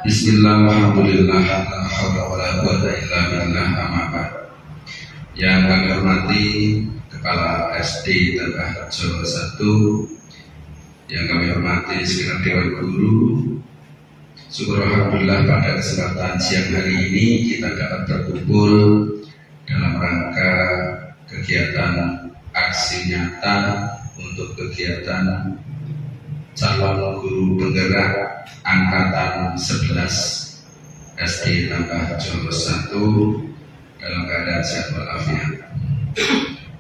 Bismillah, alhamdulillah, la haula wala quwwata illa billah, amma ba'd. Yang kami hormati Kepala SD Tambah Harjo 1, yang kami hormati segenap Dewan Guru. Syukur alhamdulillah pada kesempatan siang hari ini kita dapat berkumpul dalam rangka kegiatan aksi nyata untuk kegiatan calon guru penggerak angkatan 11 SD Tambah Harjo 1 dalam keadaan sehat walafiat.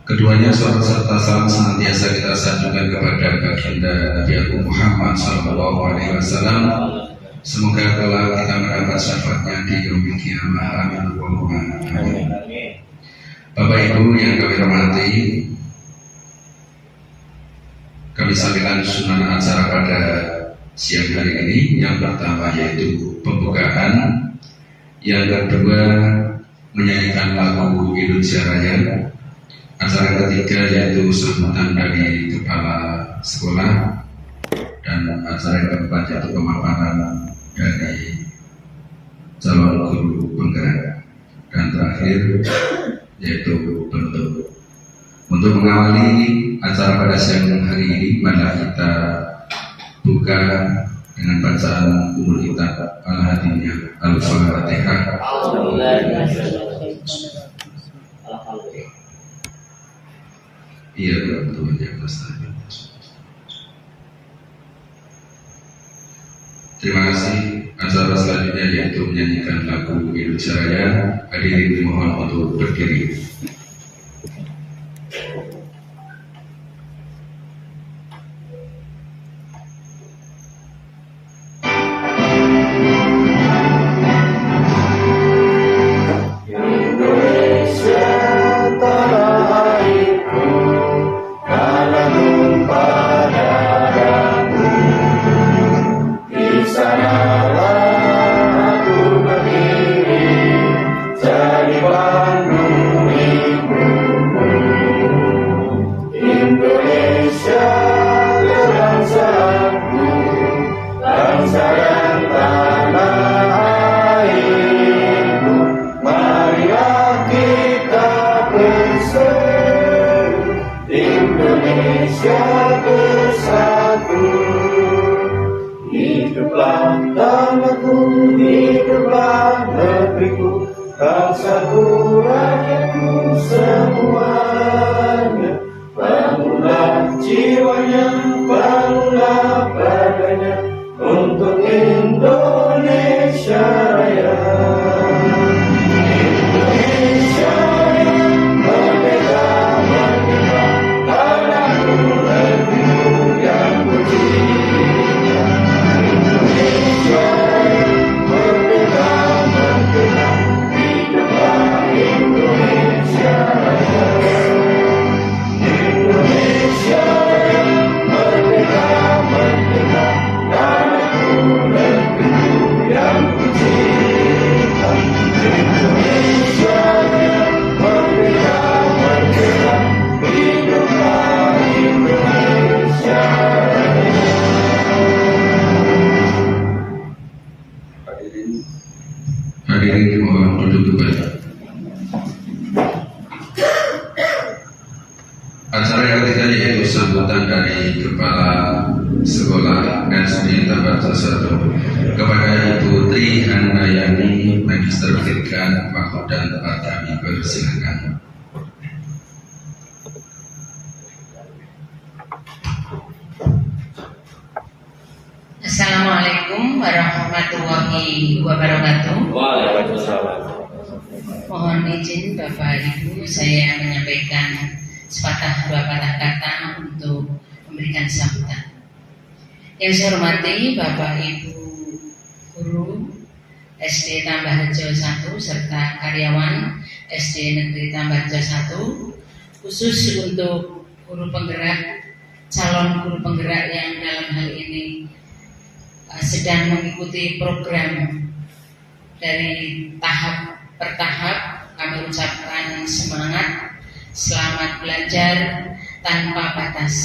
Keduanya salawat serta salam senantiasa kita sanjungkan kepada baginda Nabi Agung Muhammad SAW. Semoga kelak kita mendapat syafaatnya di yaumil qiyamah. Amin Allahumma amin. Bapak Ibu yang kami hormati, kami sampaikan sunan acara pada siang hari ini. Yang pertama yaitu pembukaan, yang kedua menyanyikan lagu Indonesia Raya, acara ketiga yaitu sambutan dari kepala sekolah, dan acara yang keempat yaitu pemaparan dari calon guru penggerak, dan terakhir yaitu penutup. Untuk mengawali acara pada siang hari ini, marilah kita buka dengan bacaan umur kita Al-Hadiyah Al-Fatihah. Iya, betul ya Mas. Terima kasih. Acara selanjutnya yaitu menyanyikan lagu Indonesia Raya. Hadirin dimohon untuk berdiri. Hadirin mohon duduk kembali. Acara yang ketiga yaitu sambutan dari Kepala Sekolah SD Tambah Harjo 1 kepada Ibu Tri Handayani, Magister Pendidikan, waktu dan tempat kami persilakan. Assalamualaikum warahmatullahi wabarakatuh. Waalaikumsalam. Mohon izin Bapak Ibu, saya menyampaikan sepatah dua patah kata untuk memberikan sambutan. Yang saya hormati Bapak Ibu guru SD Tambah Harjo 1 serta karyawan SD Negeri Tambah Harjo 1, khusus untuk guru penggerak, calon guru penggerak yang dalam hal ini sedang mengikuti program dari tahap per tahap. Kami ucapkan semangat, selamat belajar tanpa batas.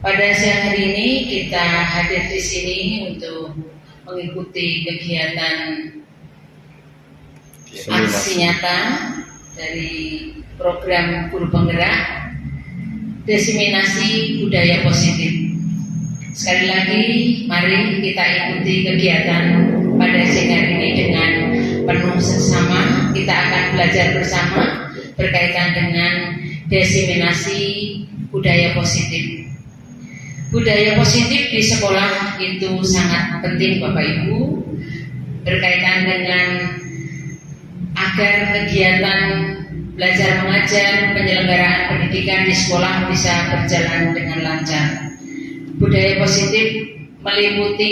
Pada siang hari ini kita hadir di sini untuk mengikuti kegiatan aksi nyata dari program guru penggerak diseminasi budaya positif. Sekali lagi, mari kita ikuti kegiatan pada siang hari ini dengan penuh seksama. Kita akan belajar bersama berkaitan dengan diseminasi budaya positif. Budaya positif di sekolah itu sangat penting Bapak Ibu, berkaitan dengan agar kegiatan belajar mengajar, penyelenggaraan pendidikan di sekolah bisa berjalan dengan lancar. Budaya positif meliputi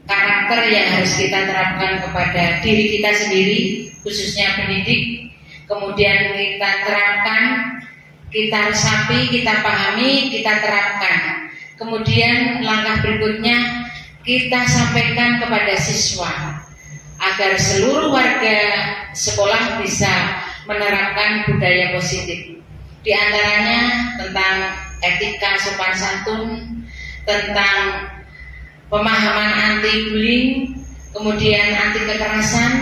karakter yang harus kita terapkan kepada diri kita sendiri, khususnya pendidik. Kemudian kita terapkan, kita resapi, kita pahami, kita terapkan. Kemudian langkah berikutnya kita sampaikan kepada siswa agar seluruh warga sekolah bisa menerapkan budaya positif. Di antaranya tentang etika sopan santun, tentang pemahaman anti bullying, kemudian anti kekerasan,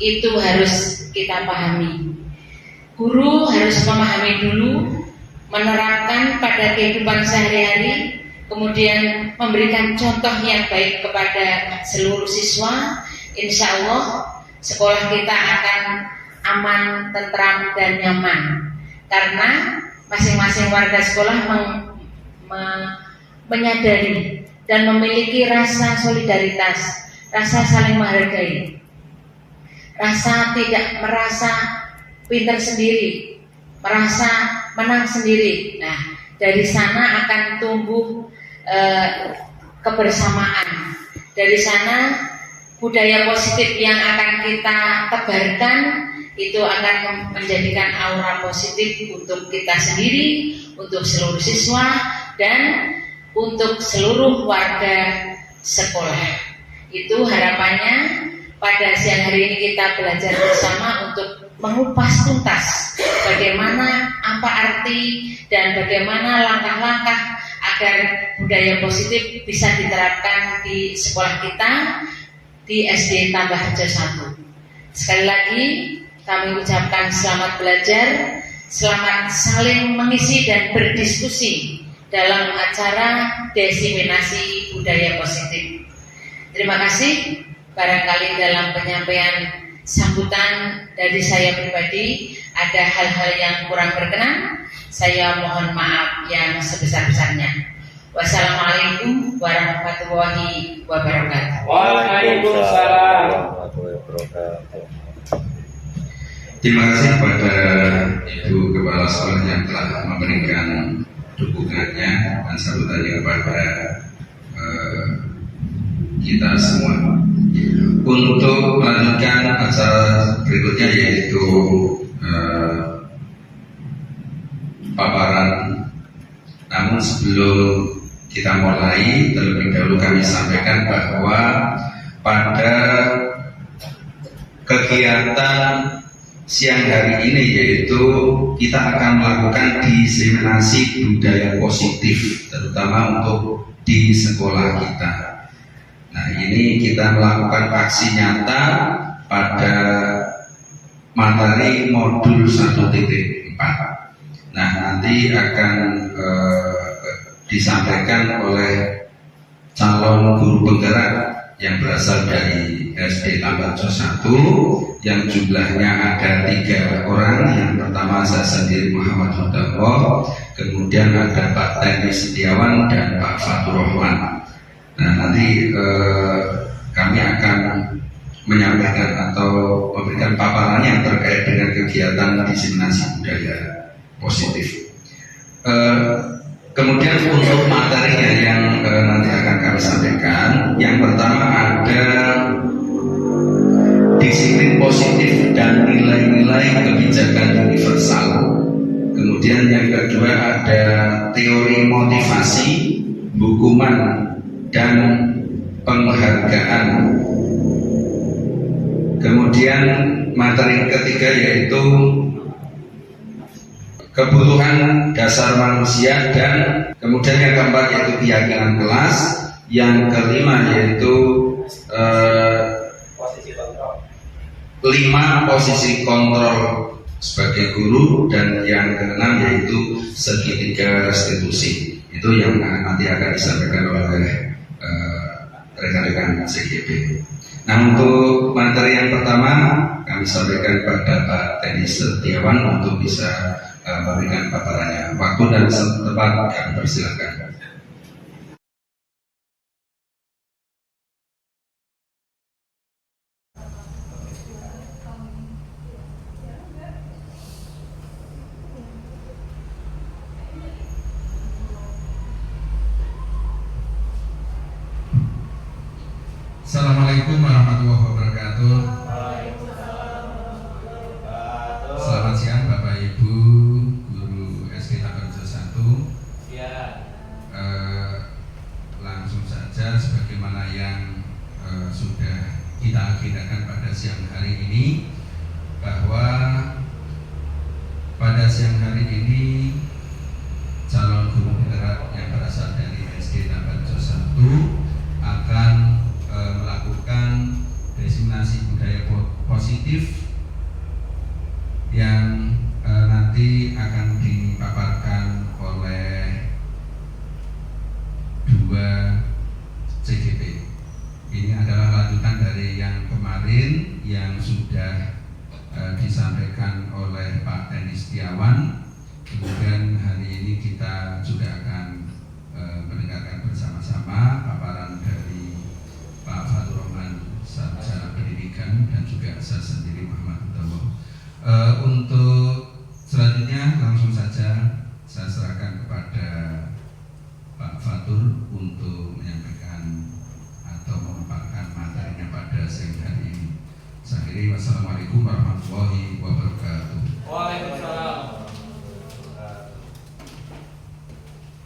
itu harus kita pahami. Guru harus memahami dulu, menerapkan pada kehidupan sehari-hari, kemudian memberikan contoh yang baik kepada seluruh siswa. Insya Allah sekolah kita akan aman, tentram, dan nyaman, karena masing-masing warga sekolah menyadari dan memiliki rasa solidaritas, rasa saling menghargai, rasa tidak merasa pintar sendiri, merasa menang sendiri. Nah, dari sana akan tumbuh kebersamaan. Dari sana budaya positif yang akan kita tebarkan itu akan menjadikan aura positif untuk kita sendiri, untuk seluruh siswa, dan untuk seluruh warga sekolah. Itu harapannya pada siang hari ini kita belajar bersama untuk mengupas tuntas bagaimana apa arti dan bagaimana langkah-langkah agar budaya positif bisa diterapkan di sekolah kita di SD Tambah Rejo 1. Sekali lagi kami ucapkan selamat belajar, selamat saling mengisi dan berdiskusi dalam acara diseminasi budaya positif. Terima kasih. Barangkali dalam penyampaian sambutan dari saya pribadi ada hal-hal yang kurang berkenan, saya mohon maaf yang sebesar-besarnya. Wassalamualaikum warahmatullahi wabarakatuh. Waalaikumsalam warahmatullahi wabarakatuh. Terima kasih kepada Ibu Kepala Sekolah yang telah memberikan dukungannya dan sambutannya kepada kita semua. Untuk melanjutkan acara berikutnya yaitu paparan. Namun sebelum kita mulai, terlebih dahulu kami sampaikan bahwa pada kegiatan siang hari ini yaitu kita akan melakukan diseminasi budaya positif, terutama untuk di sekolah kita. Nah, ini kita melakukan aksi nyata pada materi modul 1.4. Nah, nanti akan disampaikan oleh calon guru penggerak yang berasal dari SD Tambah Rejo 1 yang jumlahnya ada 3 orang. Yang pertama saya sendiri Muhammad Hudawo, kemudian ada Pak Teni Setiawan dan Pak Fatur Rahman. Nah, nanti kami akan menyampaikan atau memberikan paparan yang terkait dengan kegiatan diseminasi budaya positif. Kemudian untuk materinya yang nanti akan kami sampaikan, yang pertama ada disiplin positif dan nilai-nilai kebijakan universal. Kemudian yang kedua ada teori motivasi, hukuman dan penghargaan. Kemudian materi ketiga yaitu kebutuhan dasar manusia, dan kemudian yang keempat yaitu keyakinan kelas, yang kelima yaitu Posisi kontrol. 5 posisi kontrol sebagai guru, dan yang keenam yaitu segitiga restitusi. Itu yang nanti akan disampaikan oleh rekan-rekan CGP. Nah, untuk materi yang pertama kami sampaikan kepada Pak Teddy Setiawan untuk bisa memberikan paparannya. Waktu dan tempat kami persilakan. Assalamualaikum warahmatullahi wabarakatuh. Selamat siang Bapak Ibu guru SD Tabarjo 1. Langsung saja sebagaimana yang sudah kita agendakan pada siang hari ini, bahwa pada siang hari ini calon guru penggerak yang berasal dari SD Tabarjo 1 akan melakukan diseminasi budaya positif yang nanti akan dipaparkan oleh 2 CGP. Ini adalah lanjutan dari yang kemarin yang sudah disampaikan oleh Pak Teddy Setiawan. Kemudian hari ini kita juga akan mendengarkan bersama-sama paparan dari Pak Fatur Rahman, Sarjana Pendidikan, dan juga saya sendiri Muhammad Utomo. Untuk selanjutnya langsung saja saya serahkan kepada Pak Fatur untuk menyampaikan atau memaparkan materinya pada siang hari ini. Saya akhiri, wassalamualaikum warahmatullahi wabarakatuh. Waalaikumsalam.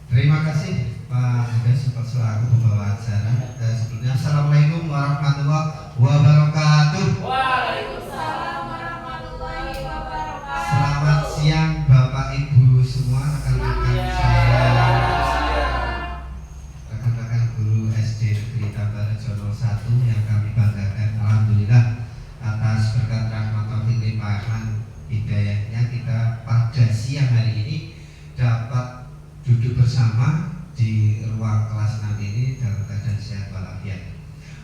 Terima kasih Pak Hades selaku pembawa acara. Sebelumnya Assalamualaikum warahmatullahi wabarakatuh. Waalaikumsalam warahmatullahi wabarakatuh. Selamat siang Bapak Ibu semua, rekan-rekan saya, rekan-rekan guru SD Negeri Tabarjo 1 yang kami banggakan. Alhamdulillah atas berkat rahmat taufik limpahan hidayahnya kita pada siang hari ini dapat duduk bersama di ruang kelas nanti ini dalam keadaan sehat walafiat.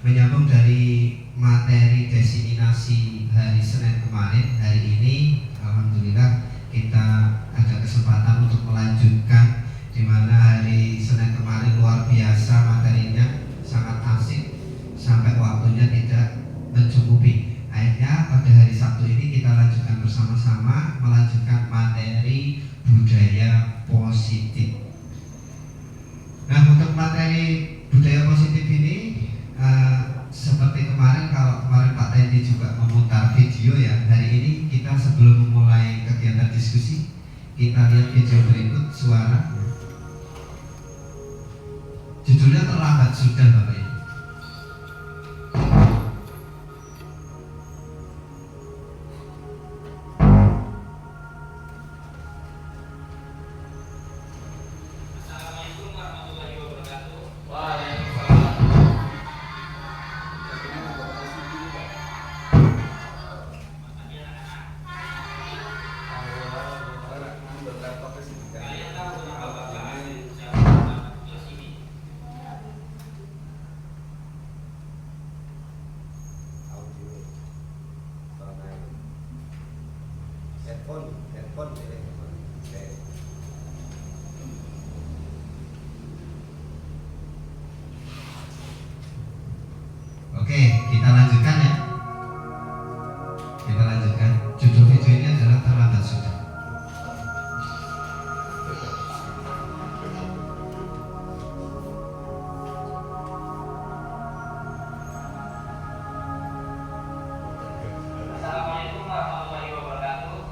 Menyambung dari materi diseminasi hari Senin kemarin, hari ini alhamdulillah kita ada kesempatan untuk melanjutkan, di mana hari Senin kemarin luar biasa materinya, sangat asik sampai waktunya tidak mencukupi. Akhirnya pada hari Sabtu ini kita lanjutkan bersama-sama melanjutkan materi budaya positif. Nah, untuk materi budaya positif ini seperti kemarin, kalau kemarin Pak Teddy juga memutar video ya, hari ini kita sebelum memulai kegiatan diskusi kita lihat video berikut suara. Judulnya terlambat sudah Bapak Ibu. Oke, kita lanjutkan ya. Kita lanjutkan. Judul video ini adalah terlambat sudah. Assalamualaikum warahmatullahi wabarakatuh.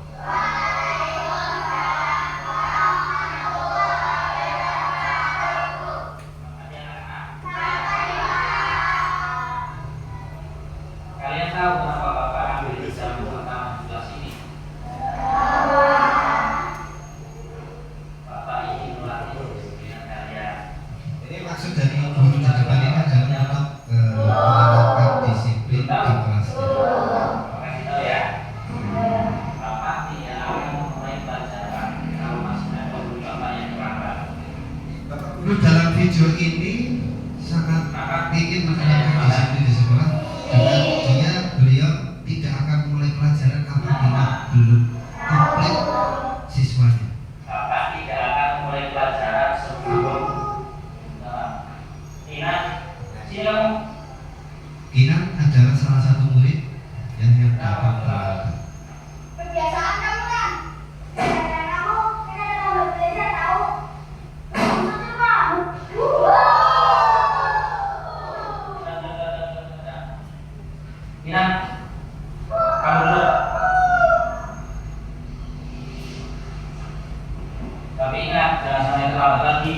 Terus dalam video ini sangat ingin menerapkan disiplin di sekolah. Dengan beliau tidak akan mulai pelajaran apabila belum komplit siswanya. Bapak tidak akan mulai pelajaran sebelum Inat siang. Kinan adalah salah satu murid yang datang terlambat. Kebiasaan kamu kan? Gara-gara kamu, kita ada lambat belajar tahu. Maksudnya kamu. Inat, kamu dulu. Tapi ingat, jangan sampai terlambat lagi.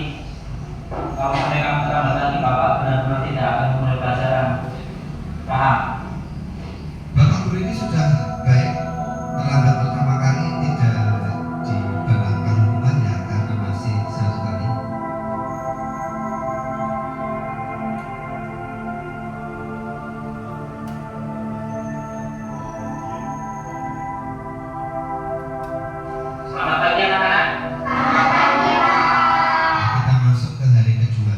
Kalau sampai kamu terlambat lagi, Bapak benar-benar tidak akan memulai pelajaran. Paham? Bapak guru ini sudah baik, terlambat pertama kali tidak diberlakukan hukumannya karena masih satu kali. Selamat pagi anak-anak. Kita masuk ke hari kedua.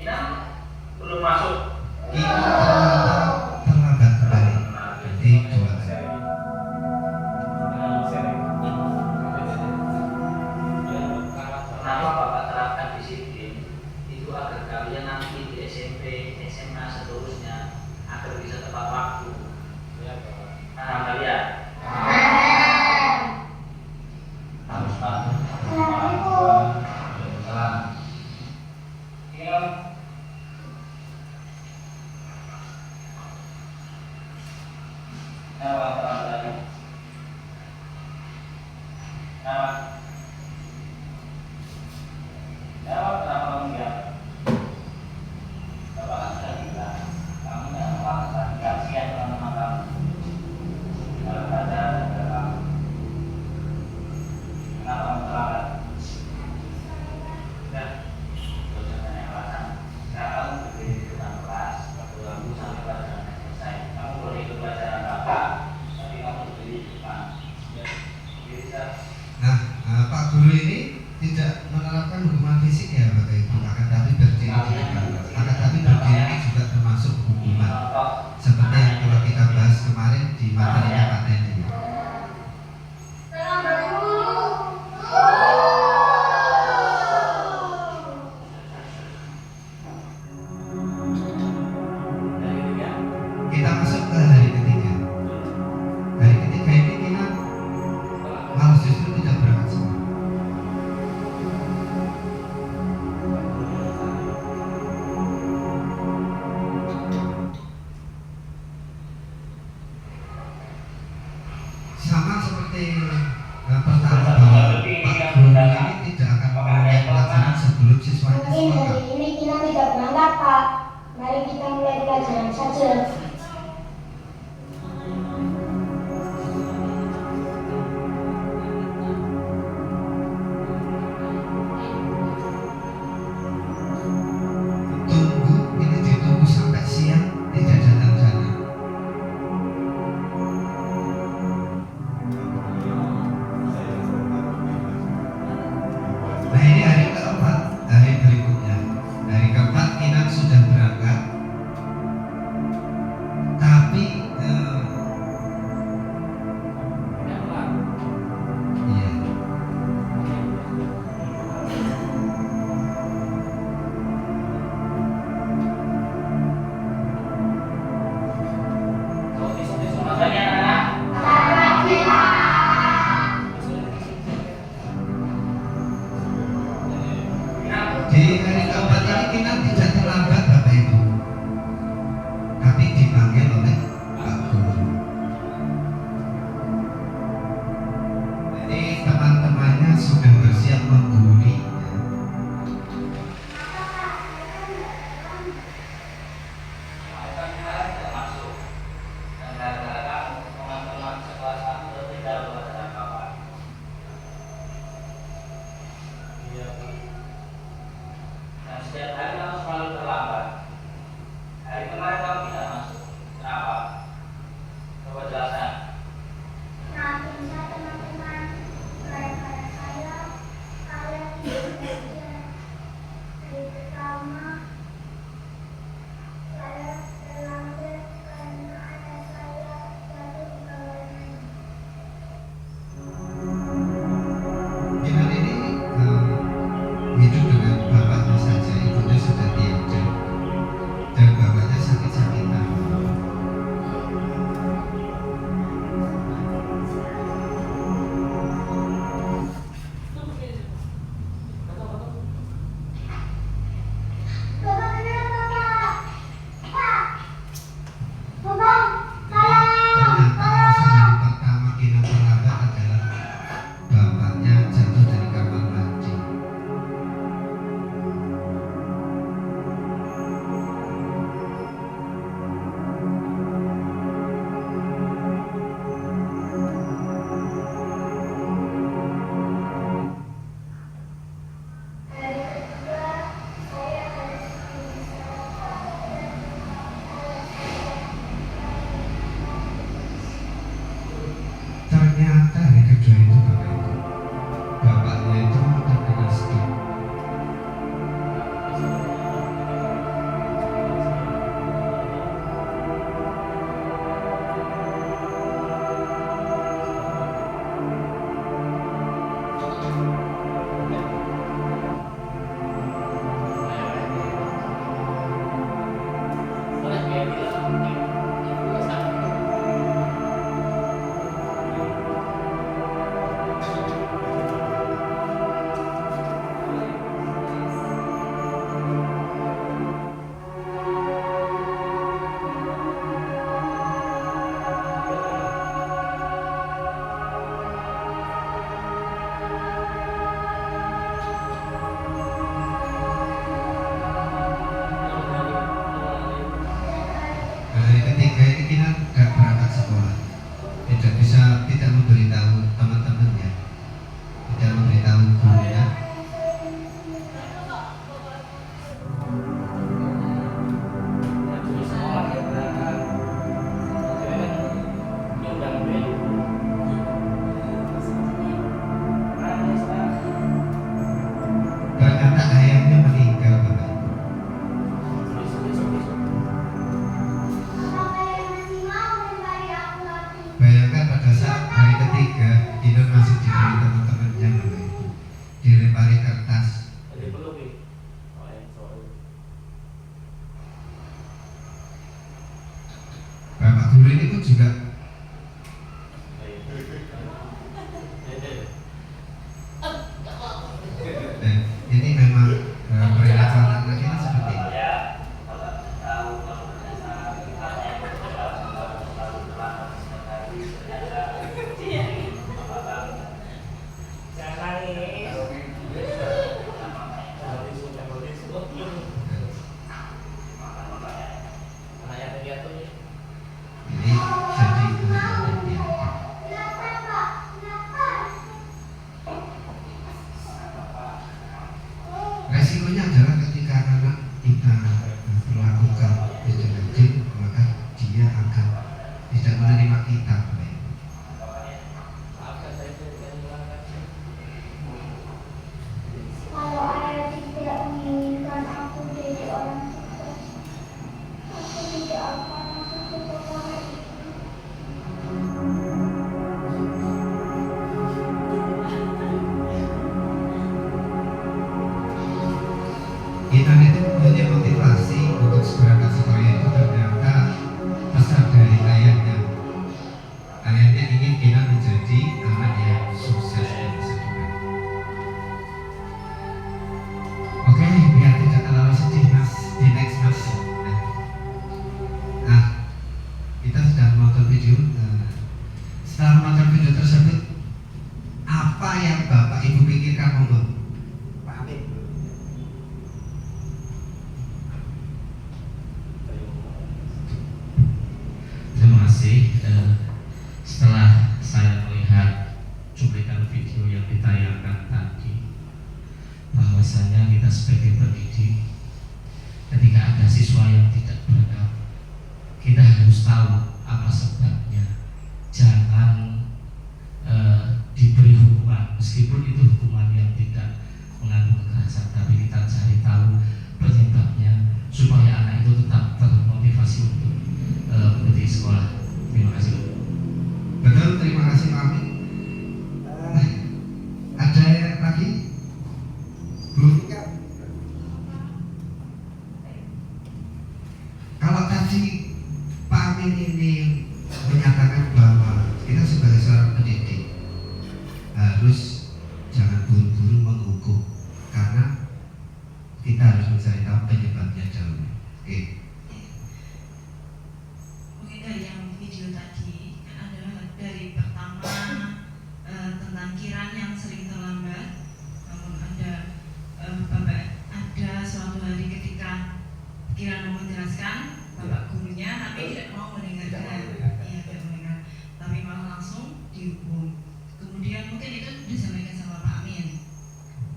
Inat, belum masuk. Ini terlambat kembali. Jadi dua kali. Kenapa Bapak terapkan disiplin? Itu agar kalian nanti di SMP, SMA seterusnya agar bisa tepat waktu. Paham kalian? Harus patuh. Salam. Ini kamu. Kenapa terlambat lagi? Kenapa? Jawab, kenapa kamu diam? Bapak kan sudah bilang, kamu jangan melakukan kasihan teman-teman kamu. Kalau pelajaran adalah kamu. Kenapa kamu terlambat? Ya, terus jangan yang alasan. Sekarang kamu berdiri di depan kelas, waktu kamu sampai pelajaran selesai. Kamu boleh ikut pelajaran Bapak, tapi kamu berdiri di depan. Ya, bisa. Nah, Pak guru ini tidak menerapkan hukuman fisik ya Bapak Ibu, akan tapi berdiri di depan. Akan tapi berdiri ini juga termasuk hukuman. Seperti yang telah kita bahas kemarin di materinya Pak Nendi. Terlambat dulu. Kita masuk ke hari ketiga. Hari ketiga ini kita malah justru tidak berangkat sekolah. Sama seperti pertama bahwa Pak guru ini tidak akan memulai pelajaran sebelum siswanya Mungkin sekolah. hari ini kita tidak berangkat, Pak. Mari kita mulai pelajaran saja. Tunggu, ini ditunggu sampai siang, tidak datang sana. Nah ini hari keempat, hari berikutnya. Hari keempat Kinan sudah berangkat, tapi iya. Selamat pagi anak-anak. Di hari keempat ini Kinan tidak terlambat Bapak Ibu, tapi dipanggil oleh Pak Guru. Jadi teman-temannya sudah bersiap mengguli. Kan kemarin tidak masuk. Dan gara-gara kamu, teman-teman sekelas kamu tidak pelajaran Bapak. Dan setiap hari kamu selalu terlambat. Hari kemarin kamu tidak masuk. Kenapa? Coba jelaskan. Nah, bisa teman-teman, gara-gara saya, kalian tidak tidak menerima kita. Kalau ayah tidak menginginkan aku jadi orang sukses, aku tidak akan masuk ke sekolah itu. Kita itu punya motivasi untuk berangkat sekolah itu ternyata pesan dari ayahnya. Ayahnya ingin kita menjadi anak yang sukses dan sempurna. Oke, biar tidak terlalu sedih mas, di next mas. Nah, kita sudah menonton video. Setelah menonton video tersebut, apa yang bapak ibu pikirkan monggo? Pak Amin. Terima kasih. Setelah saya melihat cuplikan video yang ditayangkan tadi, bahwasanya kita sebagai pendidik, ketika ada siswa yang tidak berakal, kita harus tahu apa sebabnya. Jangan diberi hukuman, meskipun itu hukuman yang tidak mengandung kekerasan, tapi kita cari tahu penyebabnya supaya anak itu tetap termotivasi untuk mengikuti sekolah. Terima kasih. Betul, terima kasih Pak Amin. Ada lagi? Bu? Kalau tadi Pak Amin ini menyatakan bahwa kita sebagai seorang pendidik harus jangan buru-buru menghukum, karena kita harus mencari tahu penyebabnya dahulu. Oke. Mungkin dari yang video tadi kan adalah dari pertama tentang kiraan yang sering terlambat, namun ada bapak ada suatu hari ketika kiraan mau menjelaskan bapak gurunya tapi tidak mau mendengarkan, tidak mendengar, tapi malah langsung dihukum. Kemudian mungkin itu disampaikan sama Pak Amin.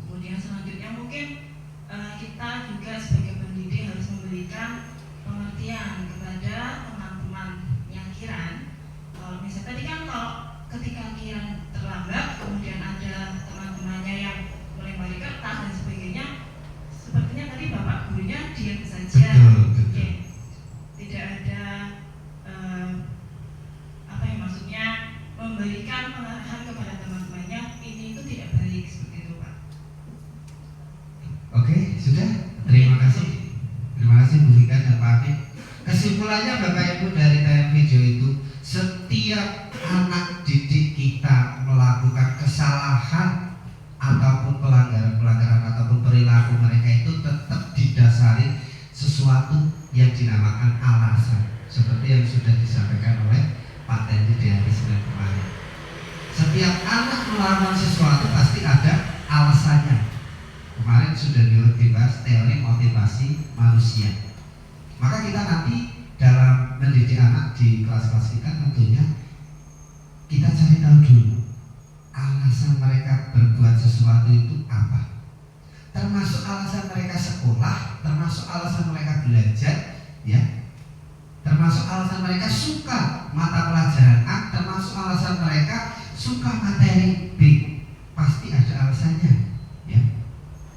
Kemudian selanjutnya mungkin kita juga sebagai pendidik harus memberikan pengertian kepada teman-teman yang kiraan. Kalau misalnya tadi kan kalau ketika kiraan terlambat, kemudian ada teman-temannya yang melempari kertas dan sebagainya, sepertinya tadi bapak gurunya diam saja. Betul. Ya, tidak ada apa yang maksudnya memberikan pengarahan kepada teman-temannya, ini itu tidak baik seperti itu Pak. Oke, sudah. Terima kasih. Terima kasih Bu Rika dan Pak Amin. Kesimpulannya Bapak Ibu dari tayang video itu, setiap anak didik kita melakukan kesalahan ataupun pelanggaran ataupun perilaku mereka itu tetap didasari sesuatu yang dinamakan alasan, seperti yang sudah disampaikan oleh Pak Tendi di hari Senin kemarin. Setiap anak melakukan sesuatu pasti ada alasannya. Kemarin sudah dibahas teori motivasi manusia. Maka kita nanti dalam mendidik anak di kelas-kelas kita tentunya kita cari tahu dulu alasan mereka berbuat sesuatu itu apa. Termasuk alasan mereka sekolah, termasuk alasan mereka belajar, ya. Termasuk alasan mereka suka mata pelajaran A, termasuk alasan mereka suka materi B. Pasti ada alasannya, ya.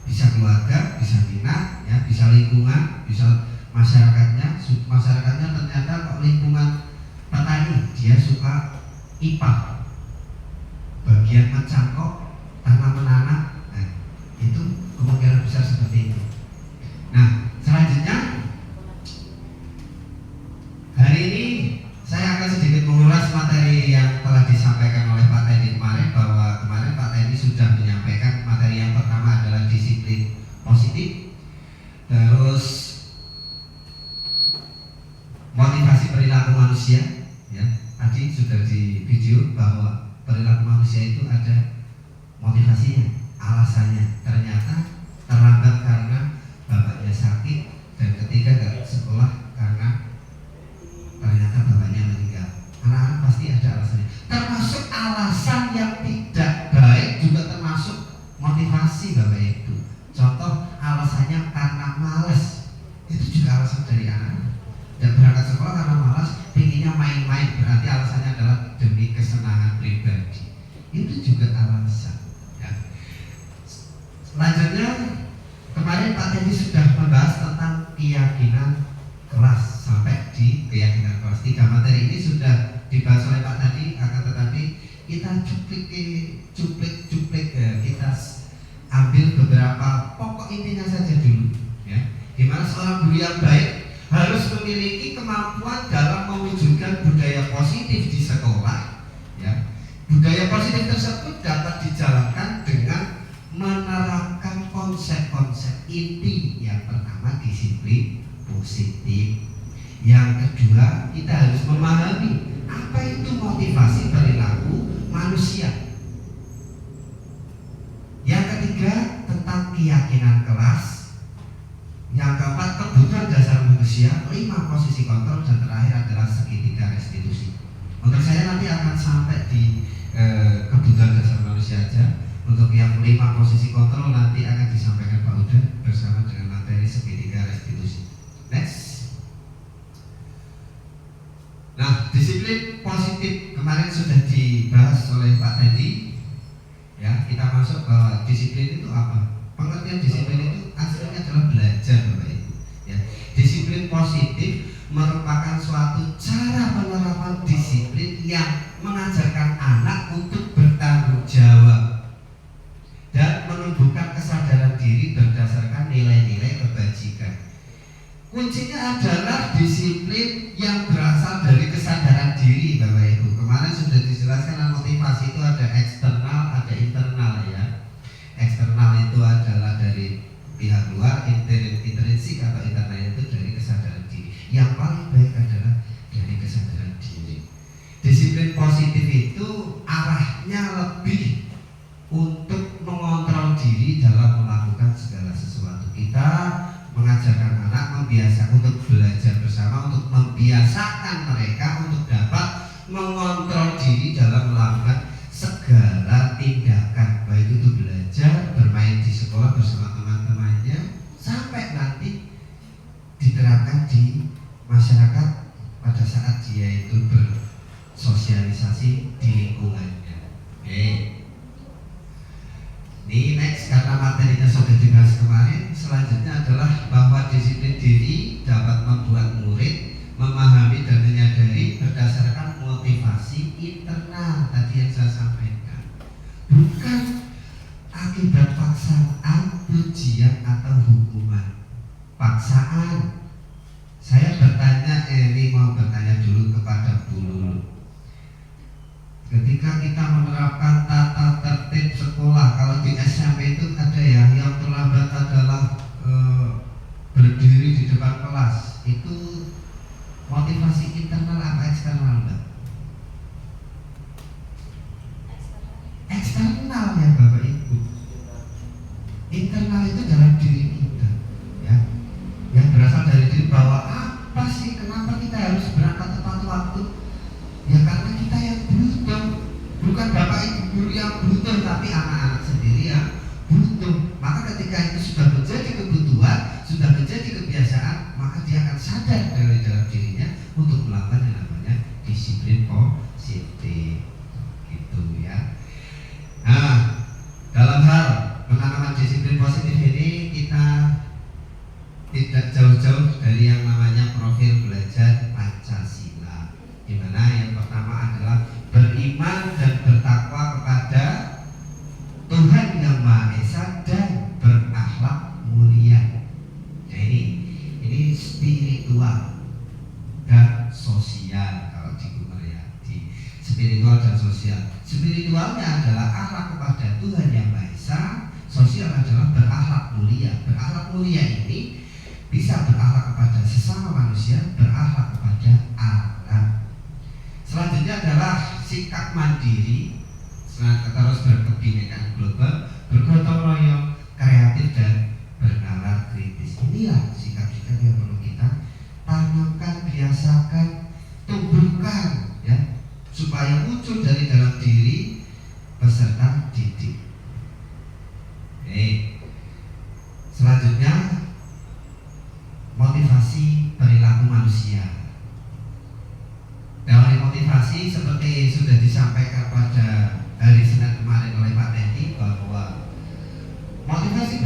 Bisa keluarga, bisa minat, ya, bisa lingkungan, bisa masyarakatnya. Masyarakatnya ternyata kok lingkungan petani, dia suka IPA, bagian mencangkok, tanam menanam, nah, itu kemungkinan besar seperti itu. Nah, selanjutnya hari ini saya akan sedikit mengulas materi yang telah disampaikan oleh Pak Tendi kemarin, bahwa kemarin Pak Tendi sudah menyampaikan materi yang pertama adalah disiplin positif, terus motivasi perilaku manusia, ya. Tadi sudah di video bahwa perilaku manusia itu ada motivasinya, alasannya. Ternyata terlambat karena bapaknya sakit, dan ketiga gak sekolah karena ternyata bapaknya meninggal. Anak-anak pasti ada alasannya. Termasuk alasan yang tidak baik juga termasuk motivasi Bapak Ibu. Contoh alasannya karena malas, itu juga alasan dari anak. Dan berangkat sekolah karena malas, pinginnya main-main, juga alasan. Ya. Selanjutnya kemarin Pak Teddy sudah membahas tentang keyakinan kelas sampai di keyakinan kelas. 3 materi ini sudah dibahas oleh Pak Teddy, akan tetapi kita cuplik kita ambil beberapa pokok intinya saja dulu, ya. Dimana seorang guru yang baik harus memiliki kemampuan dalam mewujudkan budaya positif di sekolah, ya. Budaya positif tersebut dapat dijalankan dengan menerapkan konsep-konsep inti. Yang pertama, disiplin positif. Yang kedua, kita harus memahami apa itu motivasi perilaku manusia. Yang ketiga, tentang keyakinan kelas. Yang keempat, kebutuhan dasar manusia. 5, posisi kontrol. Dan terakhir adalah segitiga restitusi. Untuk saya nanti akan sampai di kebutuhan dasar manusia aja. Untuk yang 5 posisi kontrol nanti akan disampaikan Pak Uda bersama dengan materi segitiga restitusi. Next. Nah, disiplin positif kemarin sudah dibahas oleh Pak Teddy. Ya, kita masuk ke disiplin itu apa? Pengertian disiplin itu aslinya adalah belajar, Bapak Ibu. Ya, disiplin positif merupakan suatu cara penerapan disiplin yang mengajarkan anak untuk bertanggung jawab dan menumbuhkan kesadaran diri berdasarkan nilai-nilai kebajikan. Kuncinya adalah disiplin yang berasal dari kesadaran diri, Bapak Ibu. Kemarin sudah dijelaskan motivasi itu ada eksternal, ada internal, ya. Eksternal itu adalah dari pihak luar, intrinsik atau internal itu dari kesadaran diri. Yang paling baik adalah dari kesadaran diri. Disiplin positif itu arahnya lebih untuk mengontrol diri dalam melakukan segala sesuatu. Kita mengajarkan anak membiasakan untuk belajar bersama, untuk membiasakan mereka untuk dapat mengontrol diri dalam melakukan segala tindakan, baik itu belajar, bermain di sekolah bersama teman-temannya, sampai nanti diterapkan di masyarakat pada saat dia itu bersosialisasi di lingkungannya. Oke. Ini next, karena materinya sudah dibahas kemarin. Selanjutnya adalah bahwa disiplin diri dapat membuat murid memahami dan menyadari berdasarkan motivasi internal tadi yang saya sampaikan, bukan akibat paksaan, pujian atau hukuman. Paksaan. Saya bertanya, ini mau bertanya dulu kepada Bu Lulu. Ketika kita menerapkan tata tertib sekolah, kalau di SMP itu ada ya, yang terlambat adalah berdiri di depan kelas. Itu motivasi internal apa eksternal, Mbak? Eksternal ya, Bapak Ibu. Internal itu dalam diri kita, ya, yang berasal dari diri bahwa apa sih, kenapa kita harus berangkat tepat waktu? Ya karena kita yang butuh, bukan Bapak Ibu guru yang butuh, tapi anak-anak sendiri yang butuh. Maka ketika itu sudah menjadi kebutuhan, sudah menjadi kebiasaan, maka dia akan sadar dari dalam dirinya untuk melakukan yang namanya disiplin positif, gitu ya. Nah, dalam hal penanaman disiplin positif ini kita tidak jauh-jauh dari yang namanya profil belajar Pancasila, di mana yang pertama adalah beriman dan bertakwa kepada Tuhan Yang Maha Esa dan berakhlak mulia. Nah, ini spiritual dan sosial. Kalau di Gumeryadi, spiritual dan sosial. Spiritualnya adalah akhlak kepada Tuhan Yang Maha Esa, sosial adalah berakhlak mulia. Berakhlak mulia ini bisa berakhlak kepada sesama manusia, berakhlak kepada alam. Selanjutnya adalah sikap mandiri, terus berkebinekaan global, bergotong royong, kreatif dan bernalar kritis. Inilah sikap-sikap yang perlu kita tanamkan, biasakan, tumbuhkan, ya, supaya muncul dari dalam diri peserta didik. Selanjutnya motivasi perilaku manusia. Teori motivasi seperti sudah disampaikan pada hari Senin kemarin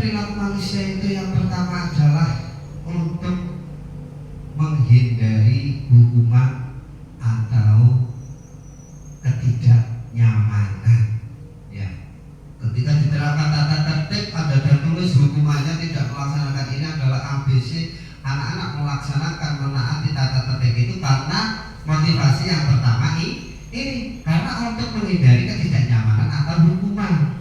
perilaku manusia itu yang pertama adalah untuk menghindari hukuman atau ketidaknyamanan. Ya, ketika diterapkan tata tertib ada tertulis hukumannya tidak melaksanakan ini adalah ABC. Anak-anak melaksanakan menaati tata tertib itu karena motivasi yang pertama ini karena untuk menghindari ketidaknyamanan atau hukuman.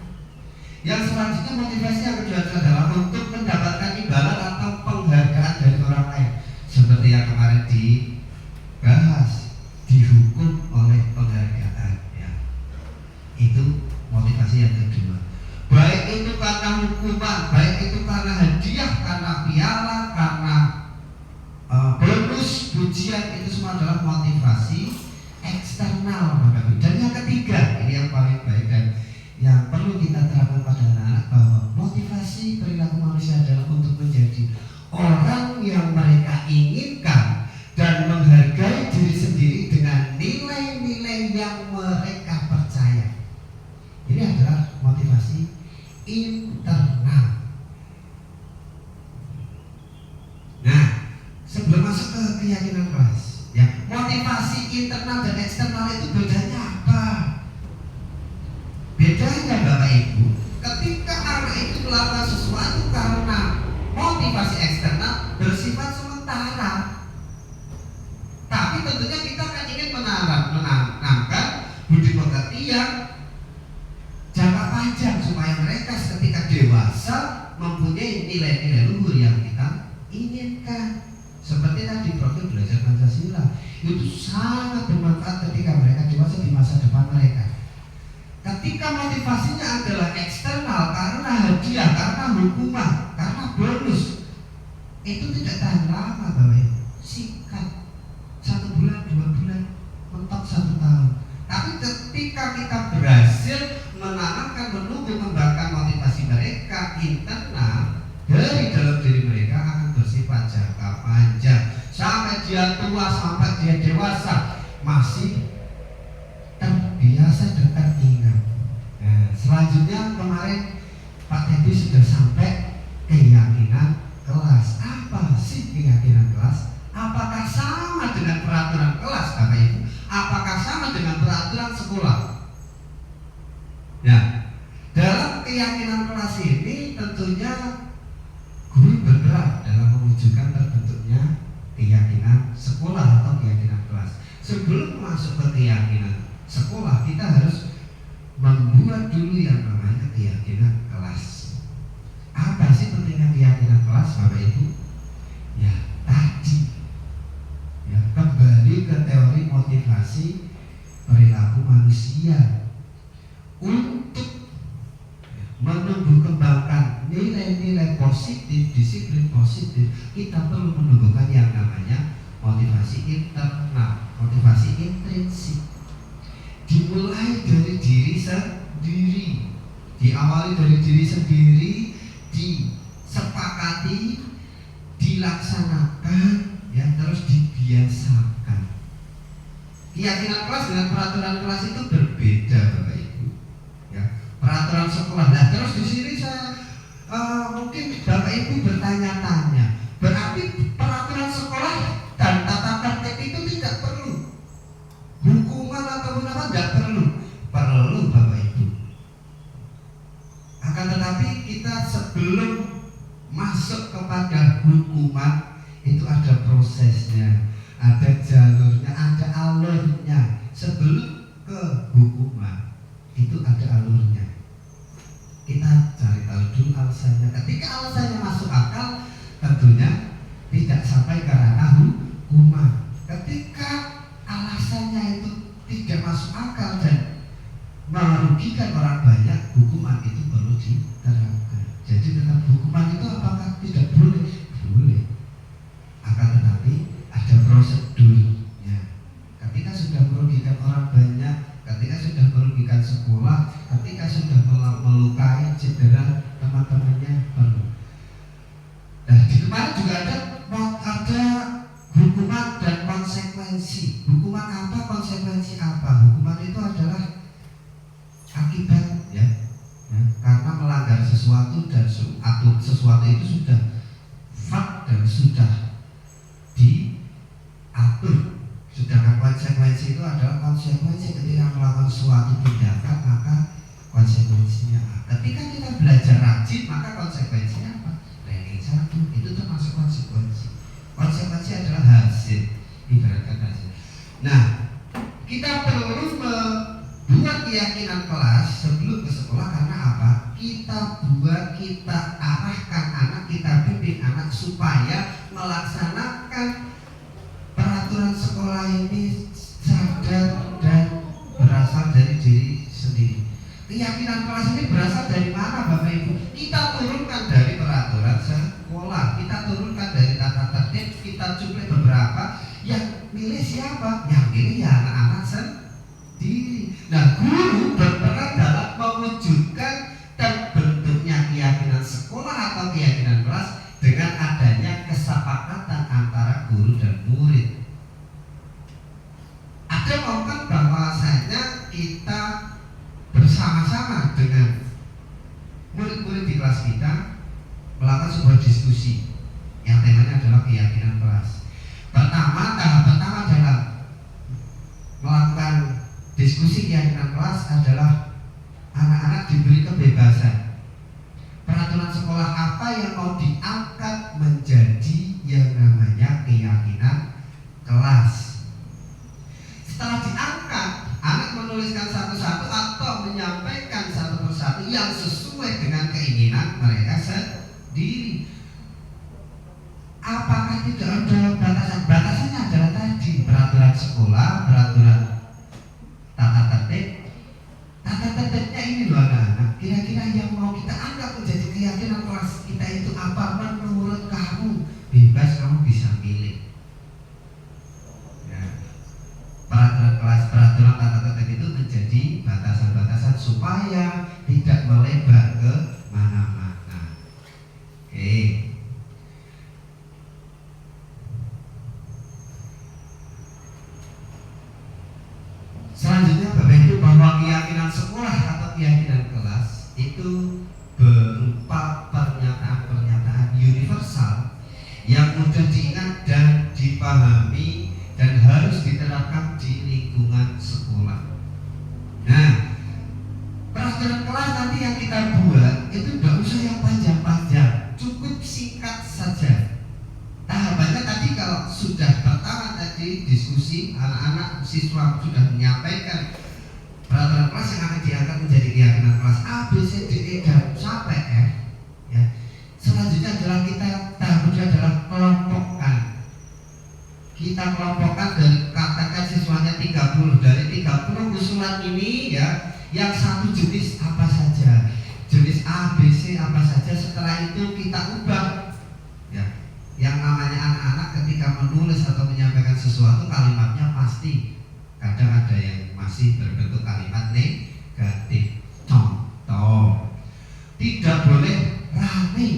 Yang selanjutnya motivasi yang kedua adalah untuk mendapatkan imbalan atau penghargaan dari orang lain, seperti yang kemarin dibahas, dihukum oleh penghargaan. Ya, itu motivasi yang kedua. Baik itu karena hukuman, baik itu karena hadiah, karena piala, karena bonus, pujian, itu semua adalah motivasi eksternal, Bapak Ibu. Dan yang ketiga, ini yang paling baik dan yang perlu kita terapkan pada anak-anak, bahwa motivasi perilaku manusia adalah untuk menjadi orang yang mereka inginkan dan menghargai diri sendiri dengan nilai-nilai yang mereka percaya. Ini adalah motivasi internal. Nah, sebelum masuk ke keyakinan kelas, ya, motivasi internal dan eksternal itu bedanya apa? Bedanya Bapak Ibu, ketika anak itu melakukan sesuatu karena motivasi eksternal bersifat sementara, tapi tentunya kita kan ingin menanamkan budi pekerti yang jangka panjang supaya mereka ketika dewasa mempunyai nilai-nilai luhur yang kita inginkan. Seperti tadi profil belajar Pancasila itu sangat bermanfaat ketika mereka dewasa di masa depan mereka. Ketika motivasinya adalah eksternal karena hadiah, karena hukuman, karena bonus, itu tidak tahan lama, Bapak Ibu. Singkat, 1 bulan, 2 bulan, mentok 1 tahun. Tapi ketika kita berhasil menanamkan, menumbuh kembangkan motivasi mereka internal dari dalam diri mereka, akan bersifat jangka panjang sampai dia tua, sampai dia dewasa masih terbiasa dan teringat. Nah, selanjutnya kemarin Pak Teddy sudah sampai keyakinan kelas. Apa sih keyakinan kelas? Apakah sama dengan peraturan kelas, Bapak Ibu? Apakah sama dengan peraturan sekolah? Ya, dalam keyakinan kelas ini tentunya guru bergerak dalam mewujudkan terbentuknya keyakinan sekolah atau keyakinan kelas. Sebelum masuk ke keyakinan sekolah, kita harus membuat dulu yang namanya keyakinan kelas. Apa sih pentingnya keyakinan kelas, Bapak Ibu? Ya, tadi ya, kembali ke teori motivasi perilaku manusia untuk menumbuh kembangkan nilai-nilai positif, disiplin positif. Kita perlu menumbuhkan yang namanya motivasi internal, motivasi intrinsik. Dimulai dari diri sendiri, diawali dari diri sendiri, disepakati, dilaksanakan, ya, terus dibiasakan. Keyakinan kelas dengan peraturan kelas itu berbeda, Bapak Ibu. Ya, peraturan sekolah. Nah, terus di sini saya mungkin Bapak Ibu bertanya-tanya, berarti peraturan sekolah dan tata tertib itu tidak perlu? Hukuman ataupun apa tidak perlu? Perlu, Bapak Ibu. Akan tetapi kita sebelum masuk kepada hukuman itu ada prosesnya, ada jalurnya, ada alurnya. Sebelum ke hukuman itu ada alurnya. Kita cari tahu dulu alasannya. Ketika alasannya masuk akal, tentunya tidak sampai ke ranah hukuman. Ketika alasannya itu tidak masuk akal dan merugikan orang banyak, hukuman itu perlu diterapkan. Jadi tetap hukuman itu apakah tidak boleh? Boleh. Akan tetapi ada prosedurnya. Ketika sudah merugikan orang banyak, ketika sudah merugikan sekolah, ketika sudah melukai, cedera teman-temannya, perlu. Nah, di kemarin juga ada hukuman dan konsekuensi. Hukuman apa, konsekuensi apa? Hukuman itu adalah akibat, ya, karena melanggar segala sesuatu dan sesuatu itu sudah fak dan sudah diatur. Sedangkan konsekuensi itu adalah konsekuensi ketika melakukan suatu tindakan, maka konsekuensinya apa? Ketika kita belajar rajin, maka konsekuensinya apa? Ranking 1 itu termasuk konsekuensi. Konsekuensi adalah hasil, ibaratkan hasil. Nah, kita perlu membuat keyakinan kelas sebelum ke sekolah karena apa? Kita arahkan anak, kita bimbing anak supaya melaksanakan peraturan sekolah ini sadar dan berasal dari diri sendiri. Keyakinan kelas ini berasal dari mana Bapak Ibu? Kita turunkan dari peraturan sekolah, kita turunkan dari tata tertib, kita cuplik beberapa. Yang milih siapa? Yang milih ya anak-anak sendiri. Nah, guru berperan dalam mewujudkan terbentuknya keyakinan sekolah atau keyakinan kelas dengan adanya kesepakatan antara guru dan murid. Ada momen bahwasanya kita bersama-sama dengan murid-murid di kelas kita melakukan sebuah diskusi yang temanya adalah keyakinan kelas. Tahap pertama dalam melakukan diskusi keyakinan kelas adalah anak-anak diberi kebebasan. Peraturan sekolah apa yang mau diangkat menjadi yang namanya keyakinan kelas. Setelah diangkat, anak menuliskan satu-satu atau menyampaikan satu persatu yang sesuai dengan keinginan mereka sendiri. Apakah tidak ada batasan? Batasannya adalah tadi peraturan sekolah, peraturan tata tertib. Tata tertibnya ini loh anak-anak. Kira-kira yang mau kita anggap menjadi keyakinan kelas kita itu apa? Menurut kamu bebas, kamu bisa pilih. Ya. Peraturan kelas, peraturan tata tertib itu menjadi batasan-batasan supaya tidak melebar ke mana-mana. Oke. Selanjutnya Bapak Ibu, bahwa keyakinan sekolah atau keyakinan kelas itu berupa pernyataan-pernyataan universal yang mudah diingat dan dipahami dan harus diterapkan di lingkungan sekolah. Nah, peraturan kelas nanti yang kita buat itu tidak usah yang panjang-panjang, cukup singkat saja. Tahapannya tadi kalau sudah pertama tadi diskusi, anak-anak siswa sudah menyampaikan peraturan kelas yang akan diangkat menjadi keyakinan kelas A, B, C, D, E dan sampai F. Ya. Selanjutnya adalah tahap kedua adalah kelompokkan. Kita kelompokkan dari katakan siswanya 30, dari 30 usulan ini ya, yang satu jenis apa saja, jenis A, B, C apa saja. Setelah itu kita ubah. Ya. Yang namanya anak-anak ketika menulis atau menyampaikan sesuatu kalimatnya pasti kadang ada yang masih berbentuk kalimat negatif. Contoh, tidak boleh rame,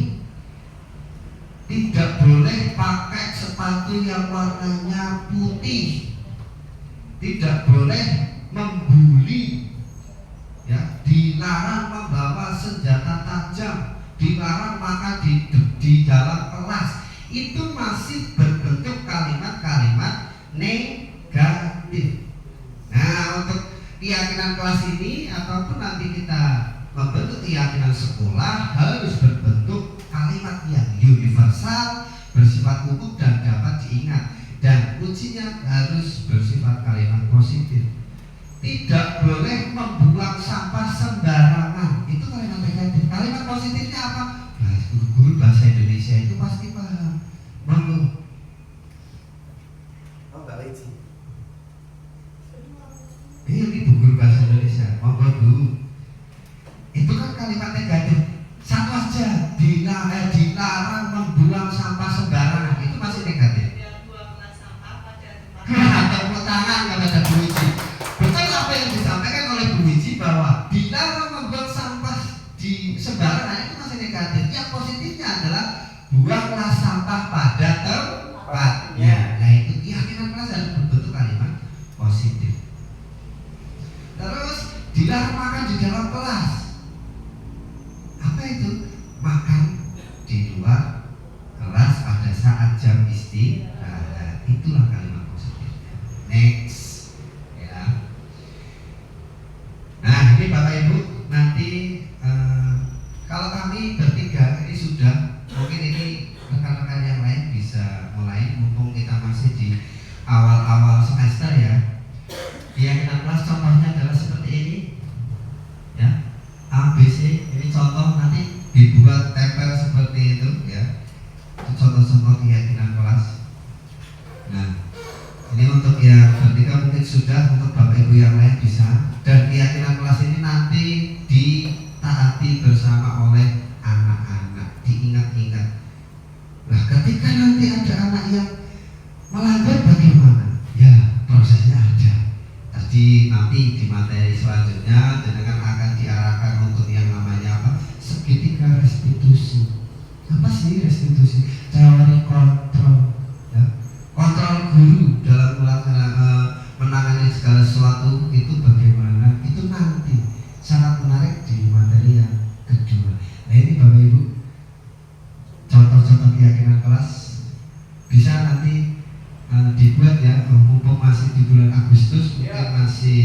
tidak boleh pakai sepatu yang warnanya putih, tidak boleh membuli, ya, dilarang membawa senjata tajam, dilarang makan di dalam kelas. Itu masih berbentuk kalimat-kalimat negatif. Nah, untuk keyakinan kelas ini ataupun nanti kita membentuk keyakinan sekolah harus berbentuk kalimat yang universal, bersifat umum dan dapat diingat, dan kuncinya harus bersifat kalimat positif. Tidak boleh membuang sampah sembarangan. Itu kalimat negatif. Kalimat positifnya apa? Guru bahasa Indonesia itu pasti paham. Monggo. Oh, Mbak Leci. Ini guru bahasa Indonesia. Monggo Bu. Itu kan kalimat negatif. Satu aja, dilarang membuang sampah sembarangan. Itu masih negatif. Buanglah sampah pada tempat. Tepuk tangan kepada Bu Wiji. Betul apa yang disampaikan oleh Bu Wiji bahwa dilarang membuang sampah di sembarangan itu masih negatif. Yang positifnya adalah buanglah sampah pada tempatnya. Nah, itu keyakinan kelas harus berbentuk kalimat positif. Terus dilarang makan di dalam kelas. Apa itu di luar kelas pada saat jam istirahat. Itulah kalimat positifnya. Next, ya. Nah, ini Bapak Ibu nanti kalau kami bertiga ini sudah, mungkin ini rekan-rekan yang lain bisa mulai, mumpung kita masih di awal-awal semester ya. Keyakinan kelas contohnya adalah seperti ini, ya. A, B, C, ini contoh, nanti dibuat tempel seperti itu ya. Itu contoh-contoh keyakinan kelas. Nah, ini untuk yang bertiga mungkin sudah, untuk Bapak Ibu yang lain bisa. Dan keyakinan kelas ini nanti ditaati bersama oleh anak-anak, diingat-ingat. Nah, ketika nanti ada anak yang melanggar bagaimana? Ya, prosesnya ada. Tadi nanti di materi selanjutnya dengan akan diarahkan untuk yang namanya apa? Segitiga restitusi. Apa sih restitusi? Teori kontrol, ya. Kontrol guru dalam menangani segala sesuatu itu bagaimana? Itu nanti sangat menarik di materi yang kedua. Nah, ini Bapak Ibu contoh-contoh keyakinan kelas bisa nanti dibuat ya, mumpung masih di bulan Agustus, mungkin masih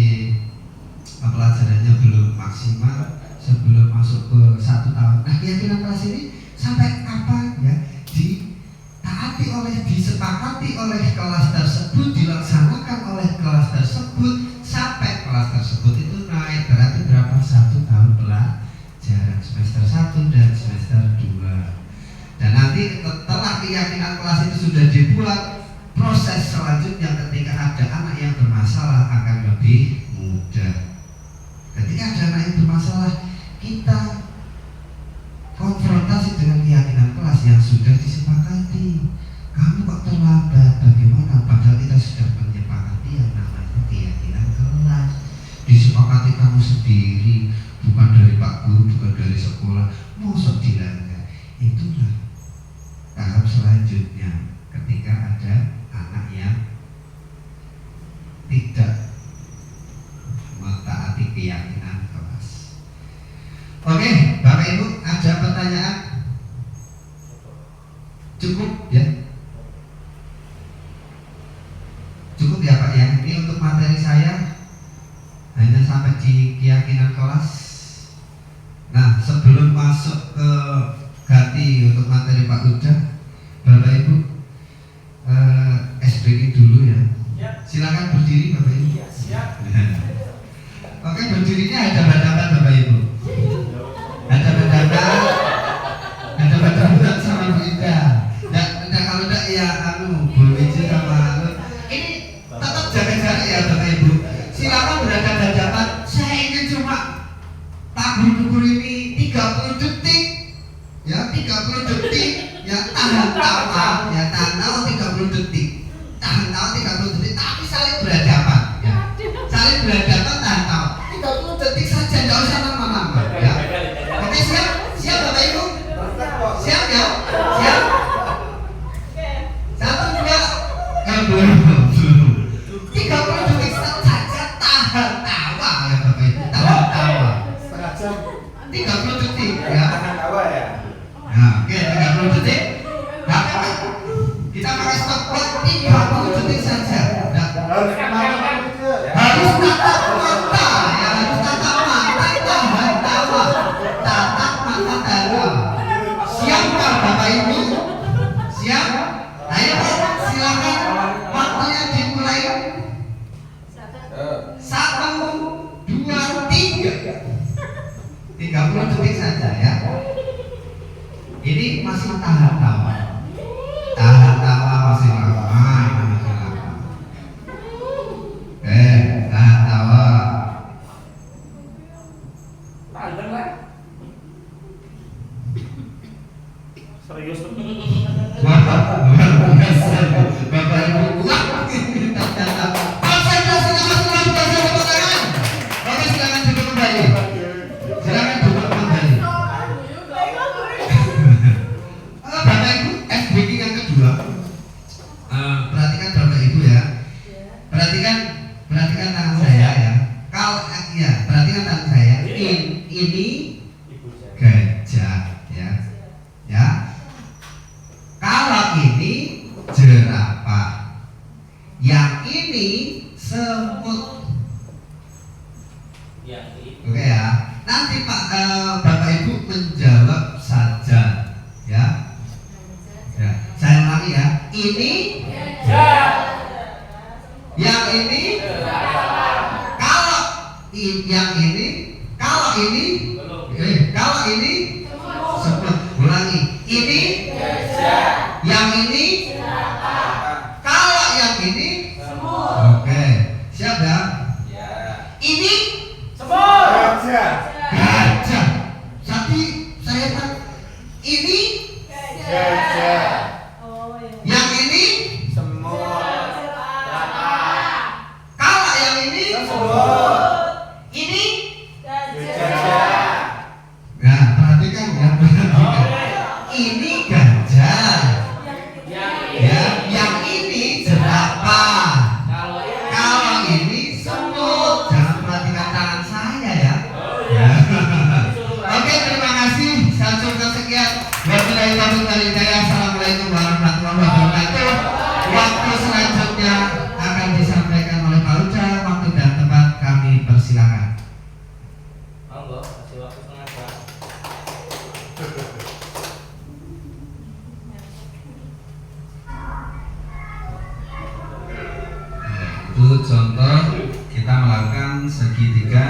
pelajarannya belum maksimal sebelum masuk ke 1 tahun. Nah, keyakinan kelas ini sampai kapan ya ditaati disepakati oleh kelas tersebut, dilaksanakan oleh kelas tersebut sampai kelas tersebut itu naik, berarti berapa? 1 tahun pelajaran, semester 1 dan semester 2. Dan nanti setelah keyakinan kelas itu sudah dibuat, proses selanjutnya ketika ada anak yang bermasalah akan lebih mudah. Ketika ada anak yang bermasalah, kita konfrontasi dengan keyakinan kelas yang sudah disepakati. Kamu kok terlambat, bagaimana? Padahal kita sudah menyepakati yang namanya keyakinan kelas. Disepakati kamu sendiri, bukan dari Pak Guru, bukan dari sekolah. Mosok dilanggar. Itulah tahap selanjutnya ketika ada anak yang tidak mentaati keyakinan kelas. Oke, Bapak Ibu, ada pertanyaan? Cukup ya? Cukup ya Pak ya? Ini untuk materi saya hanya sampai di keyakinan kelas. Nah, sebelum masuk ke ganti untuk materi Pak Uda, Bapak Ibu SBI dulu ya. Silakan berdiri Bapak Ibu. Oke, berdirinya ada hadapan Bapak Ibu. Ada hadapan sama Bu Ida. Nah, kalau enggak ya Bu Ija sama ini tetap jaga jarak ya Bapak Ibu. Silakan berhadapan. Saya ingin cuma Pak Guru ini 30 detik. Ya, 30 detik. Ya, tahan tawa, ya tahan 30 detik. Tahan tawa 30 detik, tapi saling berhadapan ya. Saling berhadapan, tahan tawa 30 detik saja, enggak usah lama-lama ya. Oke, siap? Siap Bapak Ibu? Siap ya? Siap? 1, 2, belum 30 detik saja, tahan tawa ya Bapak Ibu. Tahan tawa 30 detik ya. Nah, oke, 30 detik. Nah, kita pakai stopwatch 30 detik saja. Nah, harus tatap mata ya, harus tatap mata, tahan tawa, tatap mata tawa. Siap Pak Bapak Ibu? Siap? Ayo silakan, waktunya dimulai. 1, 2, 3. 30 detik saja ya. Ini masih tahan tawa. Tahan tawa masih lama, ini masih lama. Tahan tawa. Serius tuh. Bapak Ibu, konsentrasinya masih lama, tepuk tangan. Oke, silakan duduk kembali. Silakan duduk kembali. Bapak Ibu, SBK yang kedua. Perhatikan Bapak Ibu ya. Perhatikan tangan saya ya. Kalau ya, perhatikan tangan saya. Ini gajah ya. Ya. jerapah. Yang ini semut. Oke ya. Nanti Bapak Ibu menjawab saja ya. Ya, saya ulangi ya. Ini yang ini yang ini kalau ini semut. Ulangi. Ini yang ini kalau yang ini semut. Oke, siap ya? Ini gajah. Tapi saya kan ini gajah. Yang ini semut. Kalau yang ini semut. Ini gajah. Nah, perhatikan ya, perhatikan. Ini gajah. Ya, yang ini jerapah. Kalau ini semut. Jangan perhatikan tangan saya ya. Oke, terima kasih. Saya cukup sekian. Wabillahi taufiq wal hidayah. Assalamualaikum warahmatullahi wabarakatuh. Waktu selanjutnya akan disampaikan oleh Pak Uca. Waktu dan tempat kami persilakan. Monggo, kasih waktu setengah jam. Itu contoh kita melakukan segitiga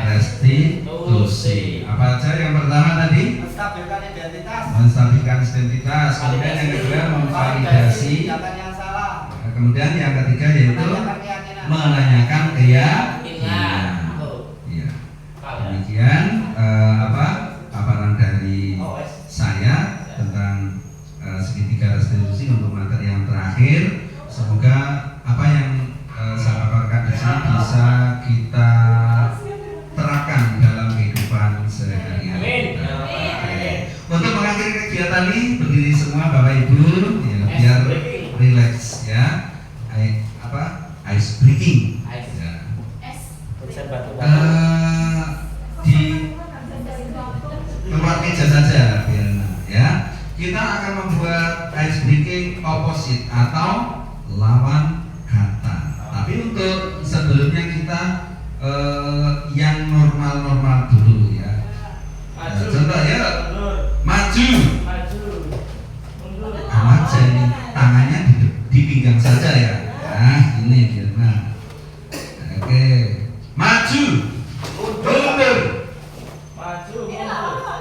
restitusi. Apa aja yang pertama tadi? Menstabilkan identitas. Menstabilkan identitas. Kemudian yang kedua memvalidasi. Yang salah. Kemudian yang ketiga yaitu menanyakan keyakinan. Iya. Demikian paparan dari saya tentang segitiga restitusi untuk materi yang terakhir. Semoga apa yang saya paparkan di sini bisa kita terapkan dalam kehidupan sehari-hari kita. Untuk mengakhiri kegiatan ini berdiri semua Bapak Ibu ya, biar relax ya. Ice breaking. Ya. Di tempat meja saja biar ya. Kita akan membuat ice breaking opposite atau lawan kata. Tapi untuk sebelumnya kita yang normal-normal dulu ya. Contoh ya. Maju. Aja ini tangannya di pinggang saja ya. Nah, ini biar Oke. Maju. Mundur.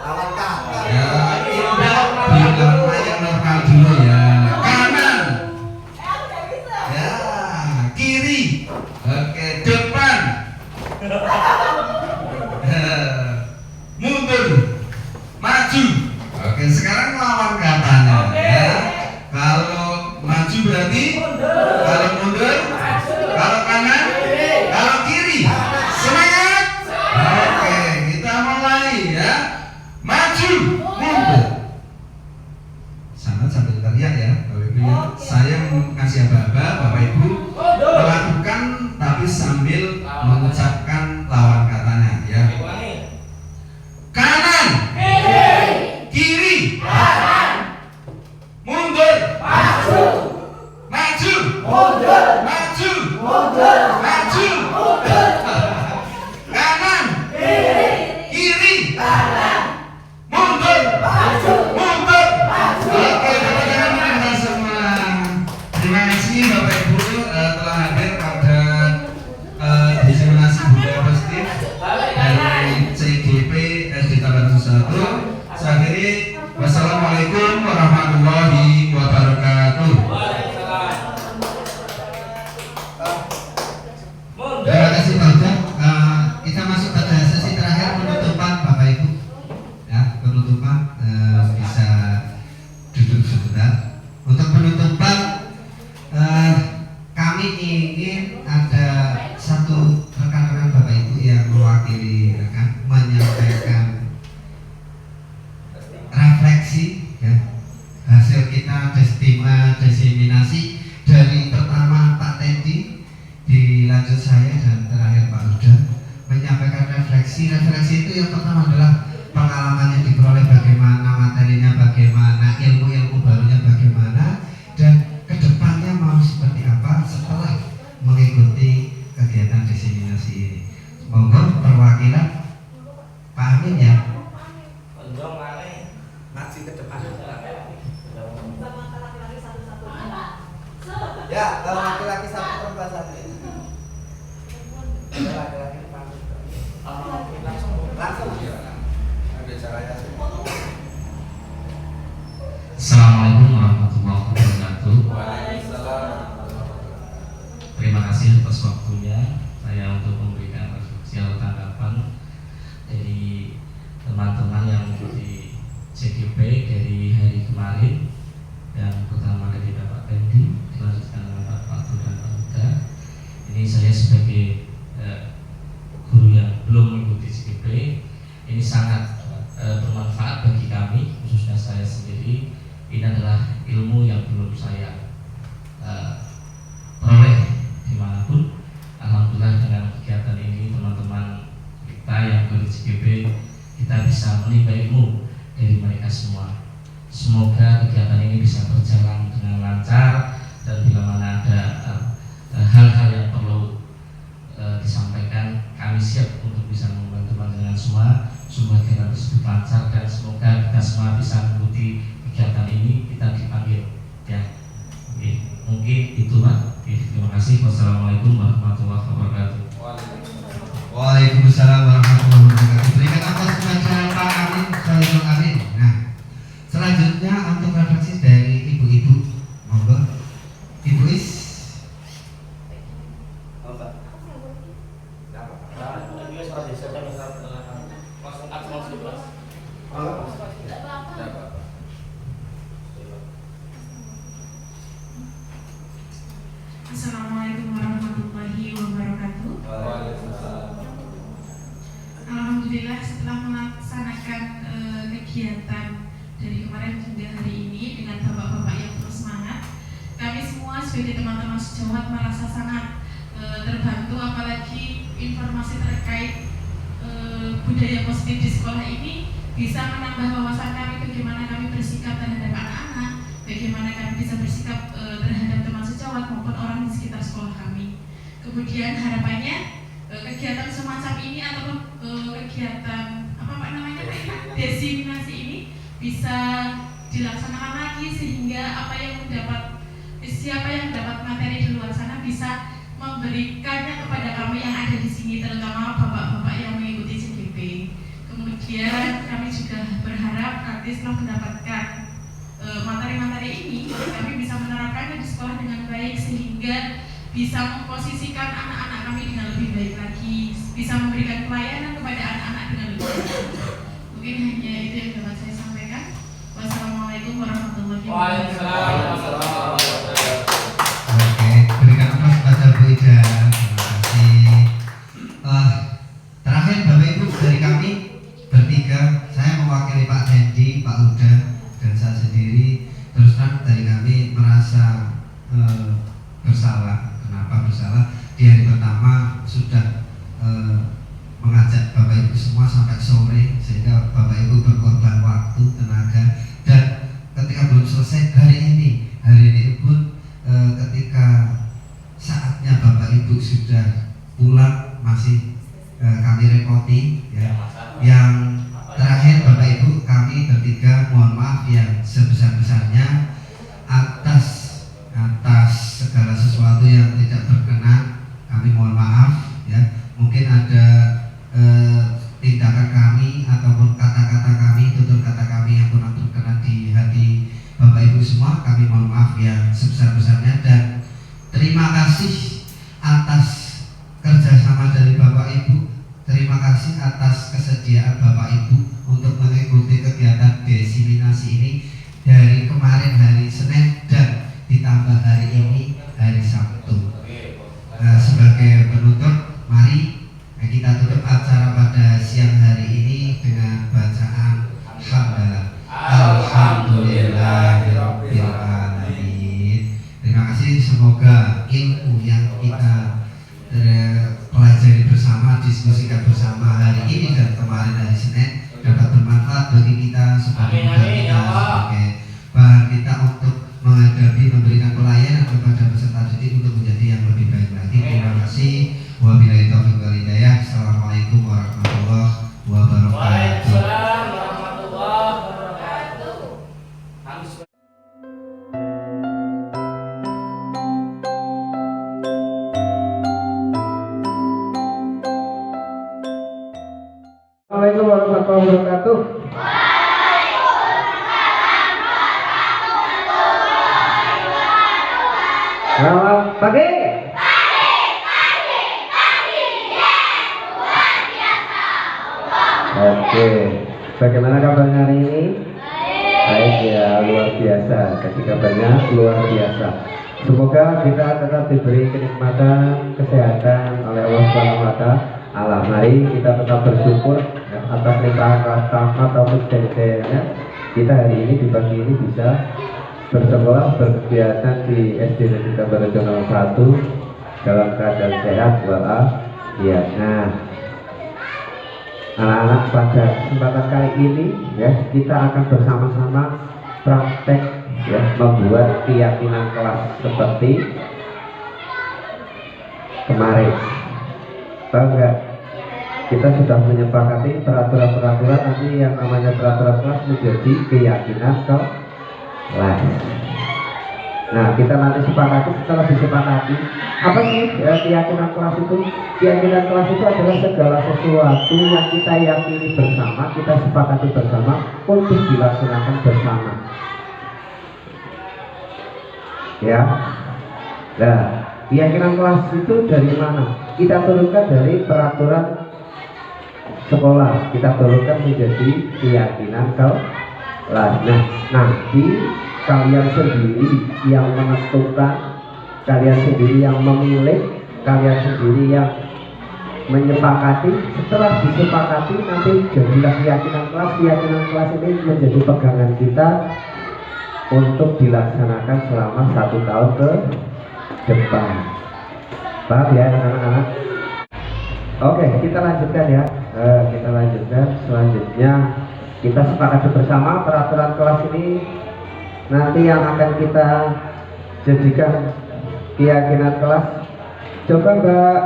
Lawan kata. Ya, indah yang normal dulu ya. Kanan. Ya, kiri. Oke, depan. Mundur. Maju. Oke, sekarang lawan katanya ya. Kalau maju berarti kalau mundur, kalau kanan, kalau kiri. Semangat. Oke, kita mulai ya. Maju, mundur. Sangat sambil teriak ya, Bapak Ibu ya. Saya kasih Bapak Ibu melakukan tapi sambil mengucapkan lawan katanya ya. Kanan, kiri, mundur, maju, maju, maju, maju, kanan, kiri, mundur, mundur. Oke, teman-teman semua. Terima kasih Bapak Ibu telah hadir pada diseminasi budaya positif dari CGP SD Tabanan 1. Saya akhiri, wassalamualaikum warahmatullahi wabarakatuh. Terima kasih Pak Uca. Kita masuk pada sesi terakhir penutupan Bapak Ibu. Ya, penutupan bisa duduk sebentar. Untuk penutupan kami ingin ada satu rekan-rekan Bapak Ibu yang mewakili rekan menyampaikan refleksi ya, hasil kita diseminasi dari pertama Pak Tendi, dilanjut saya dan terakhir Pak Uda menyampaikan refleksi. Refleksi itu yang pertama adalah pengalamannya diperoleh bagaimana, materinya bagaimana, ilmu-ilmu barunya bagaimana, dan ke depan diseminasi ini. Semoga perwakilan Pak Amin ya. Ngaji ke depan. Ya, kalau laki-laki satu perempuan satu ini. Laki-laki langsung ya. Ada caranya. Assalamualaikum warahmatullahi wabarakatuh. Terima kasih atas waktunya saya untuk memberikan refleksi atau tanggapan dari teman-teman yang di CGP dari hari kemarin. Yang pertama dari Bapak Tendi, dilanjutkan dengan Pak Fatu dan Pak Huda. Ini saya sebagai guru yang belum mengikuti CGP, ini sangat bermanfaat bagi kami, khususnya saya sendiri. Ini adalah ilmu yang belum saya peroleh dimanapun. Alhamdulillah dengan kegiatan ini teman-teman kita yang dari CGP, kita bisa menimba ilmu dari mereka semua. Semoga kegiatan ini bisa berjalan dengan lancar, dan bila mana ada hal-hal yang perlu disampaikan, kami siap untuk bisa membantu dengan semua. Semoga kegiatan tersebut lancar dan semoga kita semua bisa mengikuti kegiatan ini, kita dipanggil ya. Oke, mungkin itu Pak. Terima kasih. Wassalamualaikum warahmatullahi wabarakatuh. Waalaikumsalam warahmatullahi wabarakatuh. Berikan aplaus kepada Pak Amin, Saudara Amin. Nah, selanjutnya untuk refleksi dari ibu-ibu, monggo. Ibu Is. Assalamualaikum warahmatullahi wabarakatuh. Alhamdulillah setelah melaksanakan kegiatan dari kemarin hingga hari ini dengan bapak-bapak yang terus semangat, kami semua sebagai teman-teman sejawat merasa sangat terbantu, apalagi informasi terkait budaya positif di sekolah ini bisa menambah wawasan kami bagaimana kami bersikap terhadap anak-anak, bagaimana kami bisa bersikap terhadap teman sejawat maupun orang di sekitar sekolah kami. Kemudian harapannya kegiatan semacam ini atau kegiatan desiminasi ini bisa dilaksanakan lagi, sehingga siapa yang dapat materi di luar sana bisa memberikannya kepada kami yang ada di sini, terutama bapak-bapak yang mengikuti CGP. Kemudian kami juga berharap nanti setelah mendapatkan materi-materi ini, kami bisa menerapkannya di sekolah dengan baik, sehingga bisa memposisikan anak-anak kami dengan lebih baik lagi, bisa memberikan pelayanan kepada anak-anak dengan lebih baik. Mungkin hanya itu yang dapat saya sampaikan. Wassalamualaikum warahmatullahi wabarakatuh. Oke, berikan aplaus kepada Bu Ida. Terima kasih. Terakhir Bapak Ibu dari kami bertiga, saya mewakili Pak Tendi, Pak Huda, dan saya sendiri. Terus terang dari kami merasa bersalah. Kenapa bersalah? Di hari pertama sudah mengajak Bapak Ibu semua sampai sore, sehingga Bapak Ibu berkorban waktu, tenaga, dan ketika belum selesai hari ini pun ketika saatnya Bapak Ibu sudah pulang masih kami repoti ya. Yang terakhir Bapak Ibu, kami bertiga mohon maaf yang sebesar-besarnya atas segala sesuatu yang tidak berkenan. Kami mohon maaf ya. Mungkin ada tindakan kami ataupun kata-kata kami, tutur kata kami yang kurang berkenan di hati Bapak Ibu semua. Kami mohon maaf yang sebesar-besarnya, dan terima kasih atas kerjasama dari Bapak Ibu. Terima kasih atas kesediaan Bapak Ibu untuk mengikuti kegiatan desiminasi ini dari kemarin hari Senin dan ditambah hari ini hari Sabtu. Sebagai penutup, mari kita tutup acara pada siang hari ini dengan bacaan hamdalah. Alhamdulillahirabbil alamin. Terima kasih, semoga ilmu yang kita pelajari bersama, diskusikan bersama hari ini dan kemarin hari Senin dapat bermanfaat bagi kita sebagai modal kita, sebagai bahan kita untuk menghadapi, memberikan pelayanan kepada peserta didik untuk menjadi yang lebih baik lagi. Terima kasih. Wabillahi taufiq wal hidayah. Assalamualaikum warahmatullahi wabarakatuh. Waalaikumsalam warahmatullahi wabarakatuh. Assalamualaikum warahmatullahi wabarakatuh. Selamat pagi. Oke, bagaimana kabarnya hari ini? Baik ya, luar biasa. Jadi kabarnya luar biasa. Semoga kita tetap diberi kenikmatan, kesehatan oleh Allah SWT. Mari kita tetap bersyukur ya, atas limpahan rahmat ataupun hidayahnya. Kita hari ini di pagi ini bisa bersekolah, berkegiatan di SD Negeri Tambarejo 01 dalam keadaan sehat walafiat. Nah, anak-anak, pada kesempatan kali ini ya kita akan bersama-sama praktek ya membuat keyakinan kelas seperti kemarin. Tahu nggak? Kita sudah menyepakati peraturan-peraturan nanti yang namanya peraturan kelas menjadi keyakinan kelas. Nah, kita nanti sepakati, setelah disepakati apa sih ya, keyakinan kelas itu? Keyakinan kelas itu adalah segala sesuatu yang kita yakini bersama, kita sepakati bersama untuk dilaksanakan bersama. Ya. Nah, keyakinan kelas itu dari mana? Kita turunkan dari peraturan sekolah, kita turunkan menjadi keyakinan kelas. Nah, nanti kalian sendiri yang menentukan, kalian sendiri yang memilih, kalian sendiri yang menyepakati. Setelah disepakati nanti jadilah keyakinan kelas. Keyakinan kelas ini menjadi pegangan kita untuk dilaksanakan selama 1 tahun ke depan. Paham ya anak-anak? Oke, kita lanjutkan ya. Kita lanjutkan. Selanjutnya kita sepakati bersama peraturan kelas ini nanti yang akan kita jadikan keyakinan kelas. Coba Mbak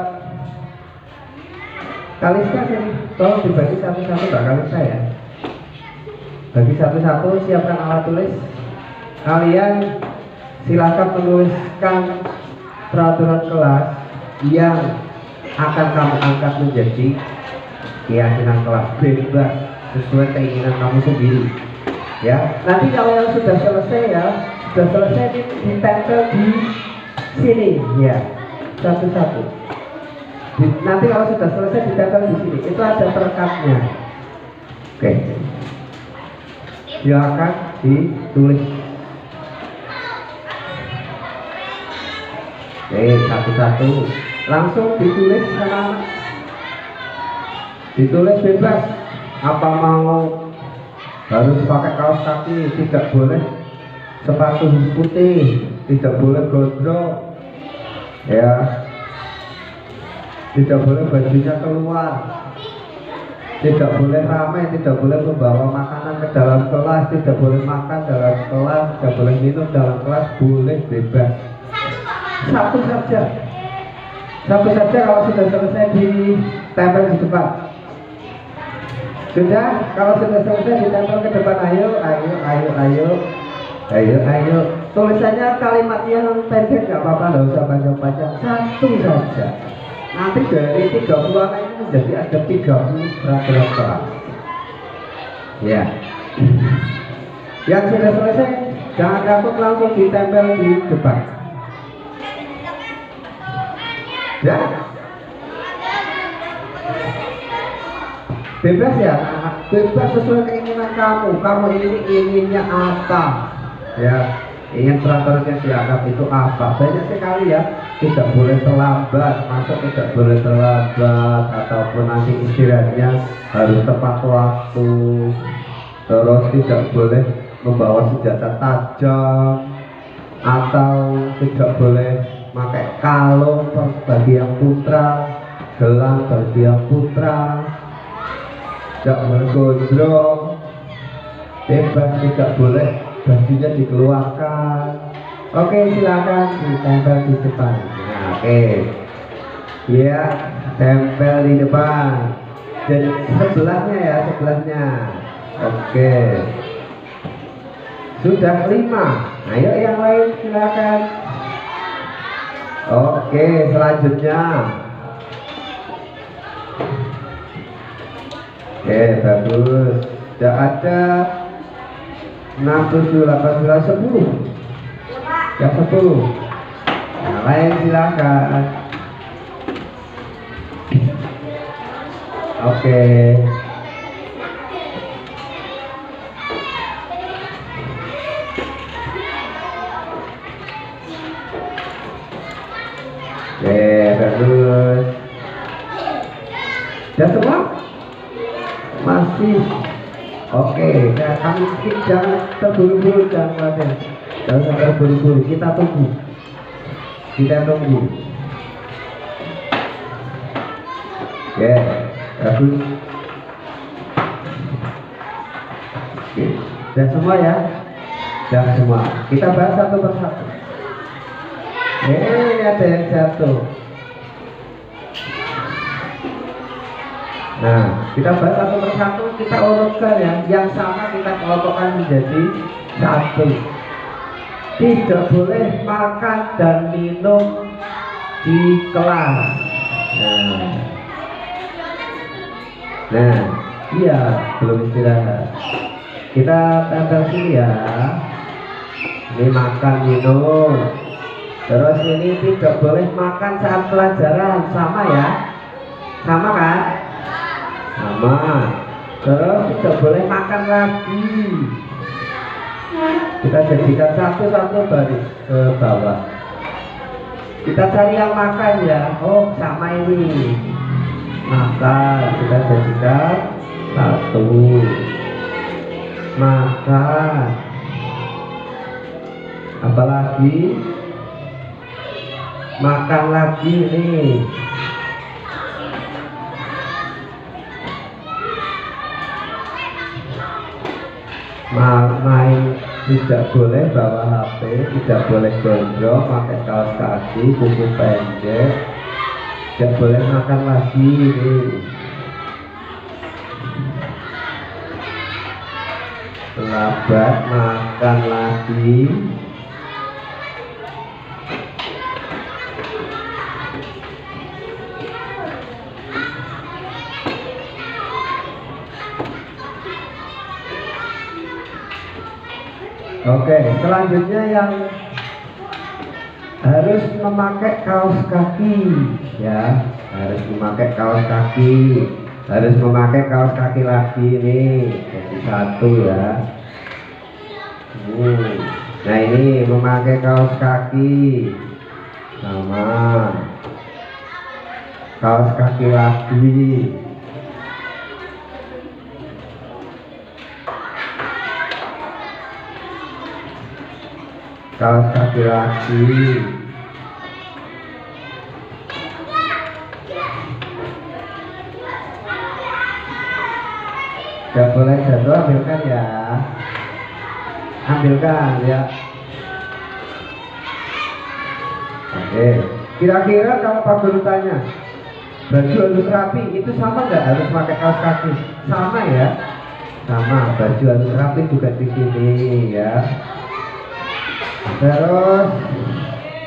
Kalista ini, tolong dibagi satu-satu Mbak Kalista ya. Bagi satu-satu, siapkan alat tulis. Kalian silakan menuliskan peraturan kelas yang akan kamu angkat menjadi keyakinan kelas, bebas sesuai keinginan kamu sendiri. Ya, nanti kalau yang sudah selesai ya, sudah selesai ditempel di sini ya, satu-satu. Nanti kalau sudah selesai ditempel di sini, itu ada perekatnya. Oke, silakan ditulis. Oke, satu-satu, langsung ditulis anak-anak. Ditulis bebas. Apa mau harus pakai kaos kaki, tidak boleh sepatu putih, tidak boleh gondrong, ya, tidak boleh bajunya keluar, tidak boleh ramai, tidak boleh membawa makanan ke dalam kelas, tidak boleh makan dalam kelas, tidak boleh minum dalam kelas, boleh bebas. Satu saja kalau sudah selesai ditempel di depan. Sudah, kalau sudah selesai ditempel ke depan, ayo. Tulisannya kalimatnya yang pendek nggak apa-apa, nggak usah panjang-panjang. Satu saja. Nanti dari 30 anak ini menjadi ada 30 peraturan kelas. Ya. Yang sudah selesai jangan takut, langsung ditempel di depan. Ya. Bebas ya, bebas sesuai keinginan kamu. Kamu ini inginnya apa? Ya, ingin peraturannya dianggap itu apa? Banyak sekali ya. Tidak boleh terlambat, masuk tidak boleh terlambat, ataupun nanti istirahatnya harus tepat waktu. Terus tidak boleh membawa senjata tajam, atau tidak boleh pakai kalung bagi yang putra, gelang bagi yang putra. Tidak boleh gondrong, bebas, tidak boleh bajunya dikeluarkan. Oke, silakan ditempel di depan. Nah, oke. Ya, tempel di depan. Dan sebelahnya ya, sebelahnya. Oke. Sudah 5. Ayo yang lain silakan. Oke, selanjutnya. Oke, bagus. Sudah ada 6, 7, 8, 9, 10. Yang 10. Yang lain silakan. Oke. Oke, bagus. Sudah semua? Masih. Oke, nah kami jangan terburu-buru, jangan khawatir. Jangan sampai terburu-buru, kita tunggu. Kita tunggu. Oke, bagus. Oke, sudah semua ya? Sudah semua. Kita bahas satu persatu. Ada yang jatuh. Nah, kita bahas satu persatu, kita urutkan ya. Yang sama kita kelompokkan menjadi satu. Tidak boleh makan dan minum di kelas. Nah, iya, belum istirahat. Kita tempel sini ya. Ini makan minum. Terus ini tidak boleh makan saat pelajaran, sama ya? Sama kan? Sama. Terus tidak boleh makan lagi. Kita jadikan satu-satu baris ke bawah. Kita cari yang makan ya. Oh, sama ini. Makan, kita jadikan satu. Makan. Apalagi? Makan lagi nih. Main tidak boleh bawa HP, tidak boleh gondrong, pakai kaos kaki, kuku pendek, tidak boleh makan lagi nih. Lambat makan lagi. Oke, selanjutnya yang harus memakai kaos kaki ya, harus memakai kaos kaki, harus memakai kaos kaki lagi nih, jadi satu ya. Nah ini memakai kaos kaki sama kaos kaki lagi. Kaos kaki lagi. Gak boleh jatuh, ambilkan ya. Ambilkan ya. Oke. Kira-kira kalau Pak Guru tanya, baju harus rapi, itu sama nggak harus pakai kaos kaki? Sama ya. Sama. Baju harus rapi juga di sini ya. Terus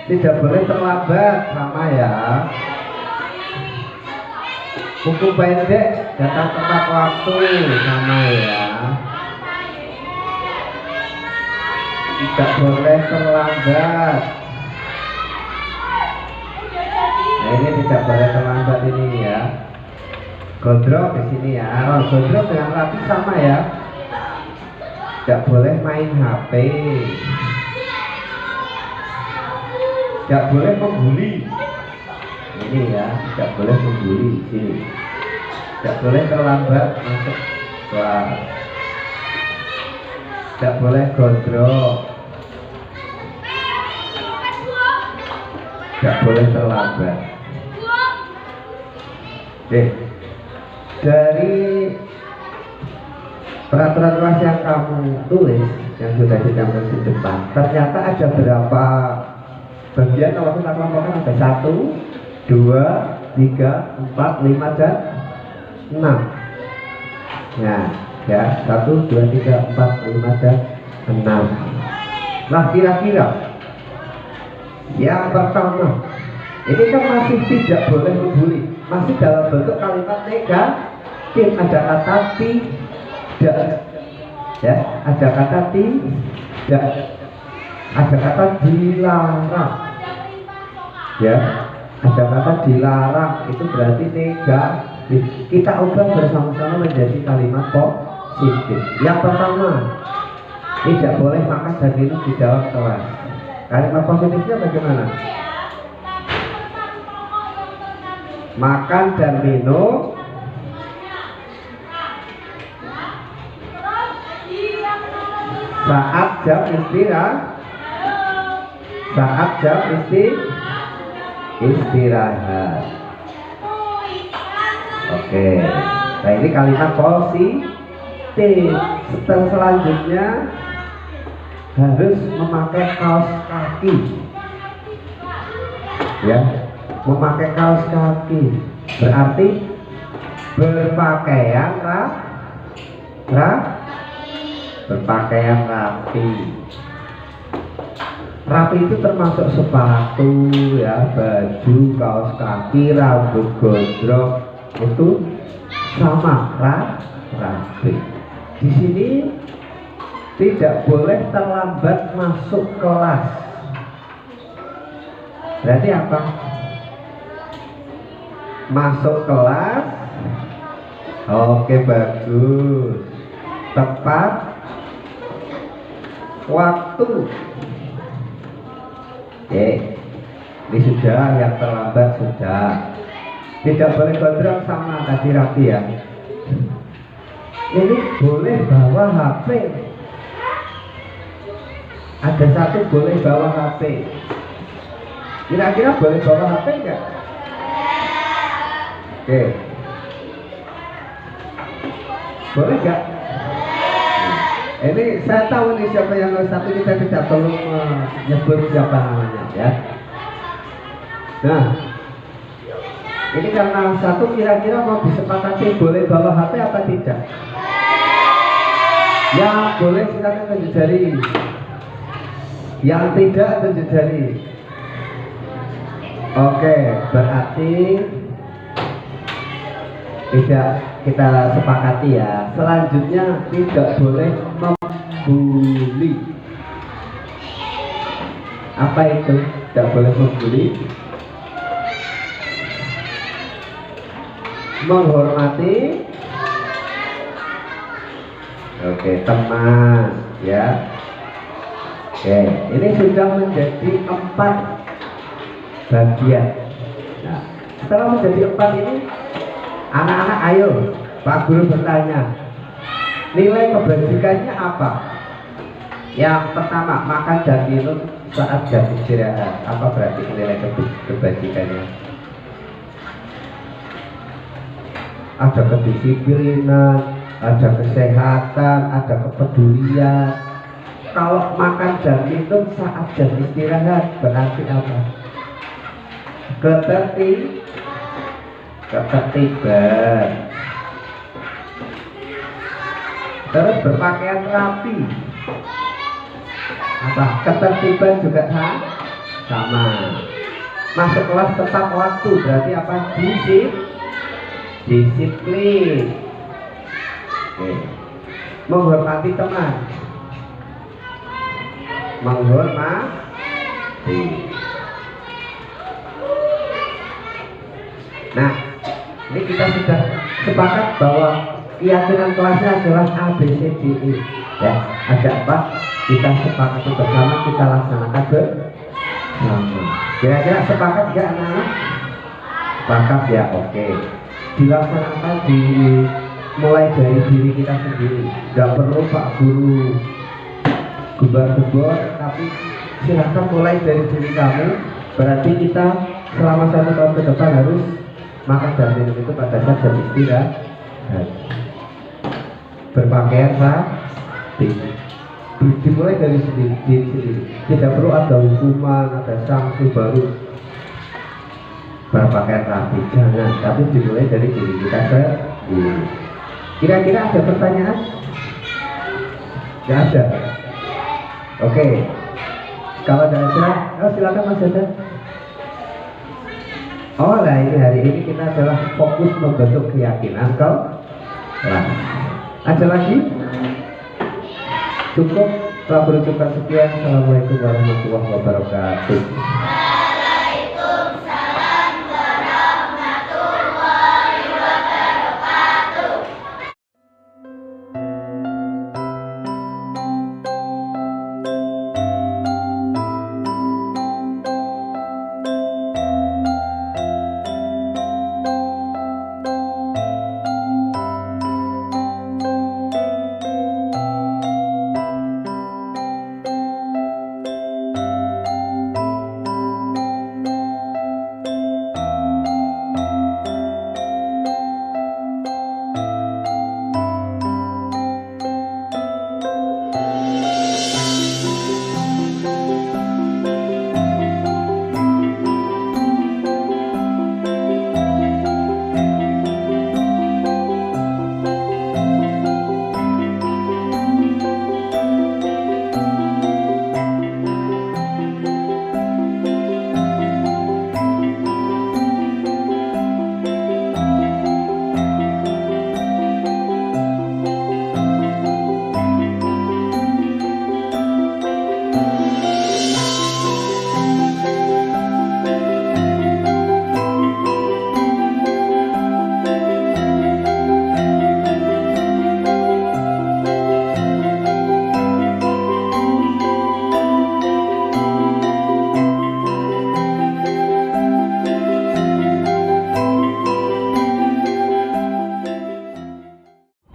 tidak boleh terlambat, sama ya. Kuku pendek datang tepat waktu, sama ya. Tidak boleh terlambat. Nah ini tidak boleh terlambat ini ya. Gondrong di sini ya. Oh, gondrong dengan rapi sama ya. Tidak boleh main HP. Tidak boleh membuli. Ini ya, tidak boleh membuli sini. Tidak boleh terlambat masuk kelas. Tidak boleh gondrong. Tidak boleh terlambat. Oke. Dari peraturan kelas yang kamu tulis, yang sudah ditempel di depan, ternyata ada berapa bagian? Kalau kita kelompokkan ada 1, 2, 3, 4, 5 dan 6. Nah, ya 1, 2, 3, 4, 5 dan 6. Nah, kira-kira yang pertama ini kan masih tidak boleh membuli, masih dalam bentuk kalimat negatif. Ada kata tidak, ya, ada kata tidak, ada kata dilarang, ya, ada kata dilarang, itu berarti negatif. Kita ubah bersama-sama menjadi kalimat positif. Yang pertama, tidak boleh makan dan minum di dalam kelas. Kalimat positifnya bagaimana? Makan dan minum saat jam istirahat. Saat jam istirahat. Oke. Nah, ini kalimat positif. Selanjutnya harus memakai kaos kaki. Ya, memakai kaos kaki berarti berpakaian berpakaian rapi. Rapi itu termasuk sepatu, ya, baju, kaos kaki, rambut gondrong, itu sama rapi. Di sini tidak boleh terlambat masuk kelas. Berarti apa? Masuk kelas. Oke, bagus. Tepat waktu. Oke, ini sudah, yang terlambat sudah. Tidak boleh gondrong sama tadi rapi, ya. Ini boleh bawa HP. Ada satu boleh bawa HP. Kira-kira boleh bawa HP enggak? Oke. Boleh enggak? Ini saya tahu nih siapa yang satu, kita tidak perlu menyebut siapa namanya, ya. Nah, ini karena satu kira-kira mau disepakati boleh bawa HP apa tidak? Yang boleh silakan tunjuk jari. Yang tidak tunjuk jari. Oke, berarti tidak kita sepakati, ya. Selanjutnya tidak boleh membuli. Apa itu? Tidak boleh membuli. Menghormati. Oke, teman, ya. Oke, ini sudah menjadi 4 bagian. Nah, setelah menjadi 4 ini, anak-anak ayo, Pak Guru bertanya, nilai kebajikannya apa? Yang pertama, makan dan minum saat jam istirahat. Apa berarti nilai kebajikannya? Ada kedisiplinan, ada kesehatan, ada kepedulian. Kalau makan dan minum saat jam istirahat berarti apa? Ketertiban. Terus berpakaian rapi. Apa? Ketertiban juga sama. Masuk kelas tepat waktu berarti apa? Disiplin. Oke. Menghormati teman. Menghormati. Nah, ini kita sudah sepakat bahwa keyakinan kelasnya adalah A, B, C, D, E. Ya, ada 4. Kita sepakat bersama, kita laksanakan bersama. Kira-kira sepakat nggak anak-anak? Sepakat, ya, oke. Dilaksanakan mulai dari diri kita sendiri. Nggak perlu Pak Guru gebar-gebar, tapi silakan mulai dari diri kamu. Berarti kita selama 1 tahun ke depan harus makan dan minum itu pada saat jam istirahat. Berpakaian rapi. Dimulai dari diri sendiri. Tidak perlu ada hukuman, ada sanksi baru. berpakaian rapi, jangan, tapi dimulai dari diri kita sendiri. Kira-kira ada pertanyaan? Nggak ada. Oke, kalau ada, silakan Mas Dada. Oh, nah ini hari ini kita adalah fokus membentuk keyakinan kelas. Ada lagi? Cukup. Telah berucapkan sekian. Assalamualaikum warahmatullahi wabarakatuh.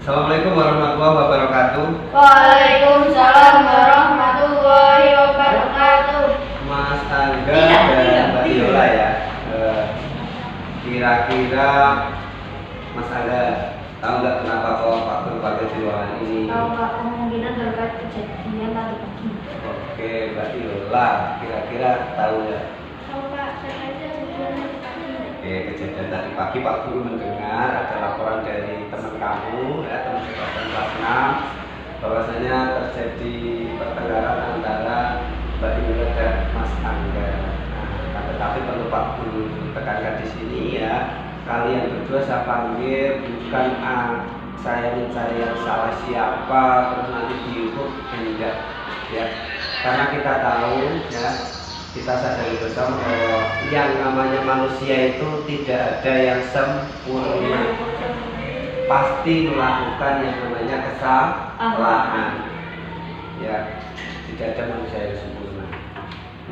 Assalamualaikum warahmatullahi wabarakatuh. Waalaikumsalam warahmatullahi wabarakatuh. Mas Angga dan Mbak Yola ya. Kira-kira Mas Angga tahu nggak kenapa kok Pak Guru pakai di ruangan ini? Tahu Pak, kemungkinan terkait kejadian tadi pagi. Oke, Mbak Yola kira-kira tahu nggak? Tahu Pak, terkait kejadian tadi pagi. Oke, kejadian tadi pagi Pak Guru mendengar ada laporan dari teman kamu ya, teman sekolah kelas 6 bahwasanya terjadi pertengkaran antara Mbak Yola dan Mas Angga. Nah, tetapi perlu Pak Guru tekankan di sini ya, kalian berdua saya panggil bukan saya mencari yang salah siapa terus nanti dihukum, enggak ya, karena kita tahu ya, kita sadari bersama bahwa yang namanya manusia itu tidak ada yang sempurna, pasti melakukan yang namanya kesalahan ya, tidak ada manusia yang sempurna.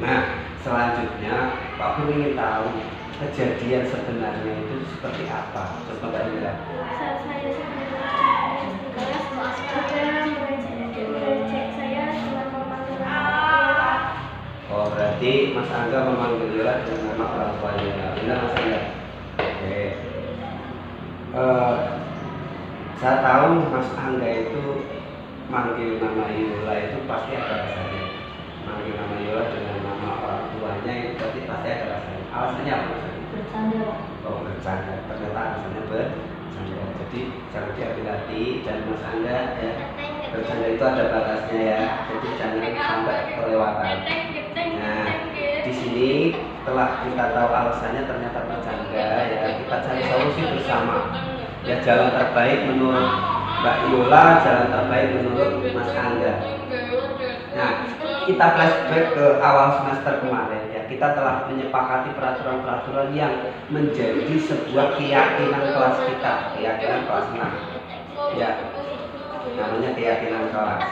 Nah, selanjutnya Pak Guru ingin tahu kejadian sebenarnya itu seperti apa. Coba Mbak Ira. Saat saya sedang kelas, ada mengejek saya dengan memanggil nama. Oh, berarti Mas Angga memanggil Yola dengan nama orang tuanya. Benar Mas Angga? Oke. Saya tahu Mas Angga itu manggil nama Yola itu pasti ada alasannya. Manggil nama Yola dengan nama orang tuanya itu berarti pasti ada alasannya. Alasannya apa Mas Angga? Bercanda Pak. Oh, bercanda. Ternyata alasannya bercanda. Jadi jangan diambil hati dan Mas Angga ya, bercanda itu ada batasnya ya. Jadi jangan sampai kelewatan. Nah, di sini setelah kita tahu alasannya ternyata bercanda ya, kita cari solusi bersama. Ya, jalan terbaik menurut Mbak Yola, jalan terbaik menurut Mas Angga. Nah, kita flashback ke awal semester kemarin ya, kita telah menyepakati peraturan-peraturan yang menjadi sebuah keyakinan kelas kita, keyakinan kelas 6 ya, namanya keyakinan kelas.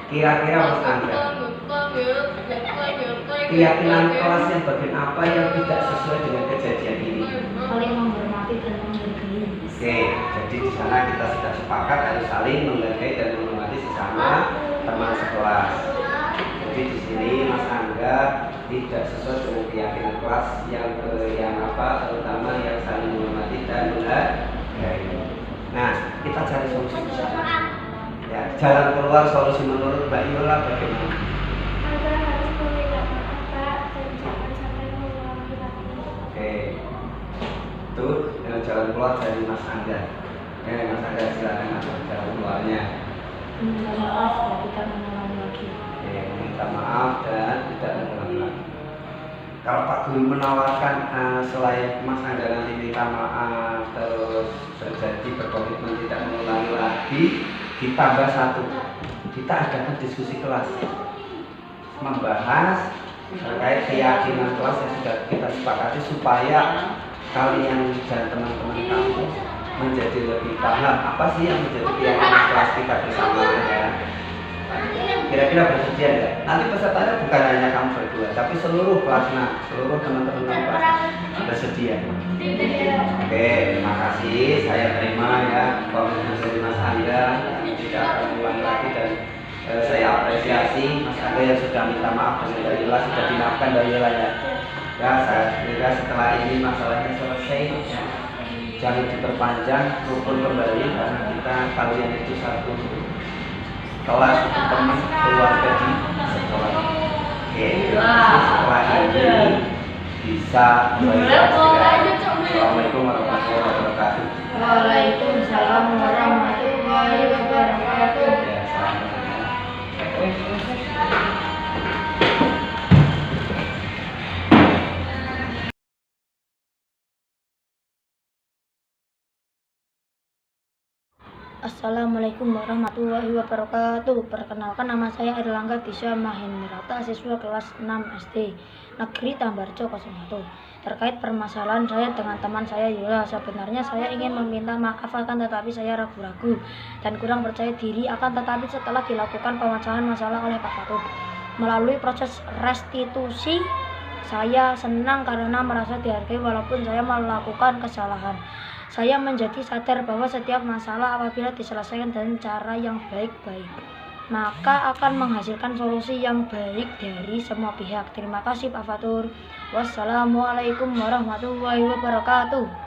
Kira-kira Mas Angga, keyakinan kelas yang bagian apa yang tidak sesuai dengan kejadian ini? Saling menghormati dan menghargai. Oke, jadi di sana kita sudah sepakat harus saling menghargai dan menghormati sesama teman sekelas. Jadi di sini Mas Angga tidak sesuai dengan keyakinan kelas yang apa, terutama yang saling menghormati dan menghargai. Nah, kita cari solusi bersama. Ya, jalan keluar solusi menurut Mbak Yola bagaimana? Anda harus meminta maaf Pak dan jangan sampai mengulangi lagi. Oke, Itu jalan keluar dari Mas Angga. Mas Angga silakan atur jalan keluarnya. Minta maaf ya, kita mengulangi lagi. Minta maaf dan tidak mengulangi lagi. Kalau Pak Guru menawarkan selain Mas Angga nanti minta maaf terus terjadi berkomitmen tidak mengulangi lagi, ditambah satu, kita adakan diskusi kelas membahas terkait keyakinan kelas yang sudah kita sepakati supaya kalian dan teman-teman kamu menjadi lebih paham apa sih yang menjadi keyakinan kelas kita bersama ya. Kira-kira bersedia nggak? Nanti pesertanya bukan hanya kamu berdua, tapi seluruh kelasnya, seluruh teman-teman kamu kelas bersedia. Oke, terima kasih. Saya terima ya komitmen dari Mas Angga, tidak akan ulang lagi dan saya apresiasi Mas Angga yang sudah minta maaf dengan Mbak Yula, sudah dimaafkan Mbak Yula ya. Ya, saya kira setelah ini masalahnya selesai. Ya. Jangan diperpanjang, rukun kembali karena kita kalian itu satu kelas teman keluarga di sekolah. Oke, setelah ini bisa Assalamualaikum warahmatullahi wabarakatuh. Waalaikumsalam warahmatullahi wabarakatuh. Ya, Assalamualaikum warahmatullahi wabarakatuh. Perkenalkan, nama saya Erlangga Tisha Mahendrata, siswa kelas 6 SD Negeri Tambarjo 01. Terkait permasalahan saya dengan teman saya Yula, sebenarnya saya ingin meminta maaf akan tetapi saya ragu-ragu dan kurang percaya diri. Akan tetapi setelah dilakukan pemecahan masalah oleh Pak Fatub melalui proses restitusi, saya senang karena merasa dihargai walaupun saya melakukan kesalahan. Saya menjadi sadar bahwa setiap masalah apabila diselesaikan dengan cara yang baik-baik, maka akan menghasilkan solusi yang baik dari semua pihak. Terima kasih Pak Fatur. Wassalamualaikum warahmatullahi wabarakatuh.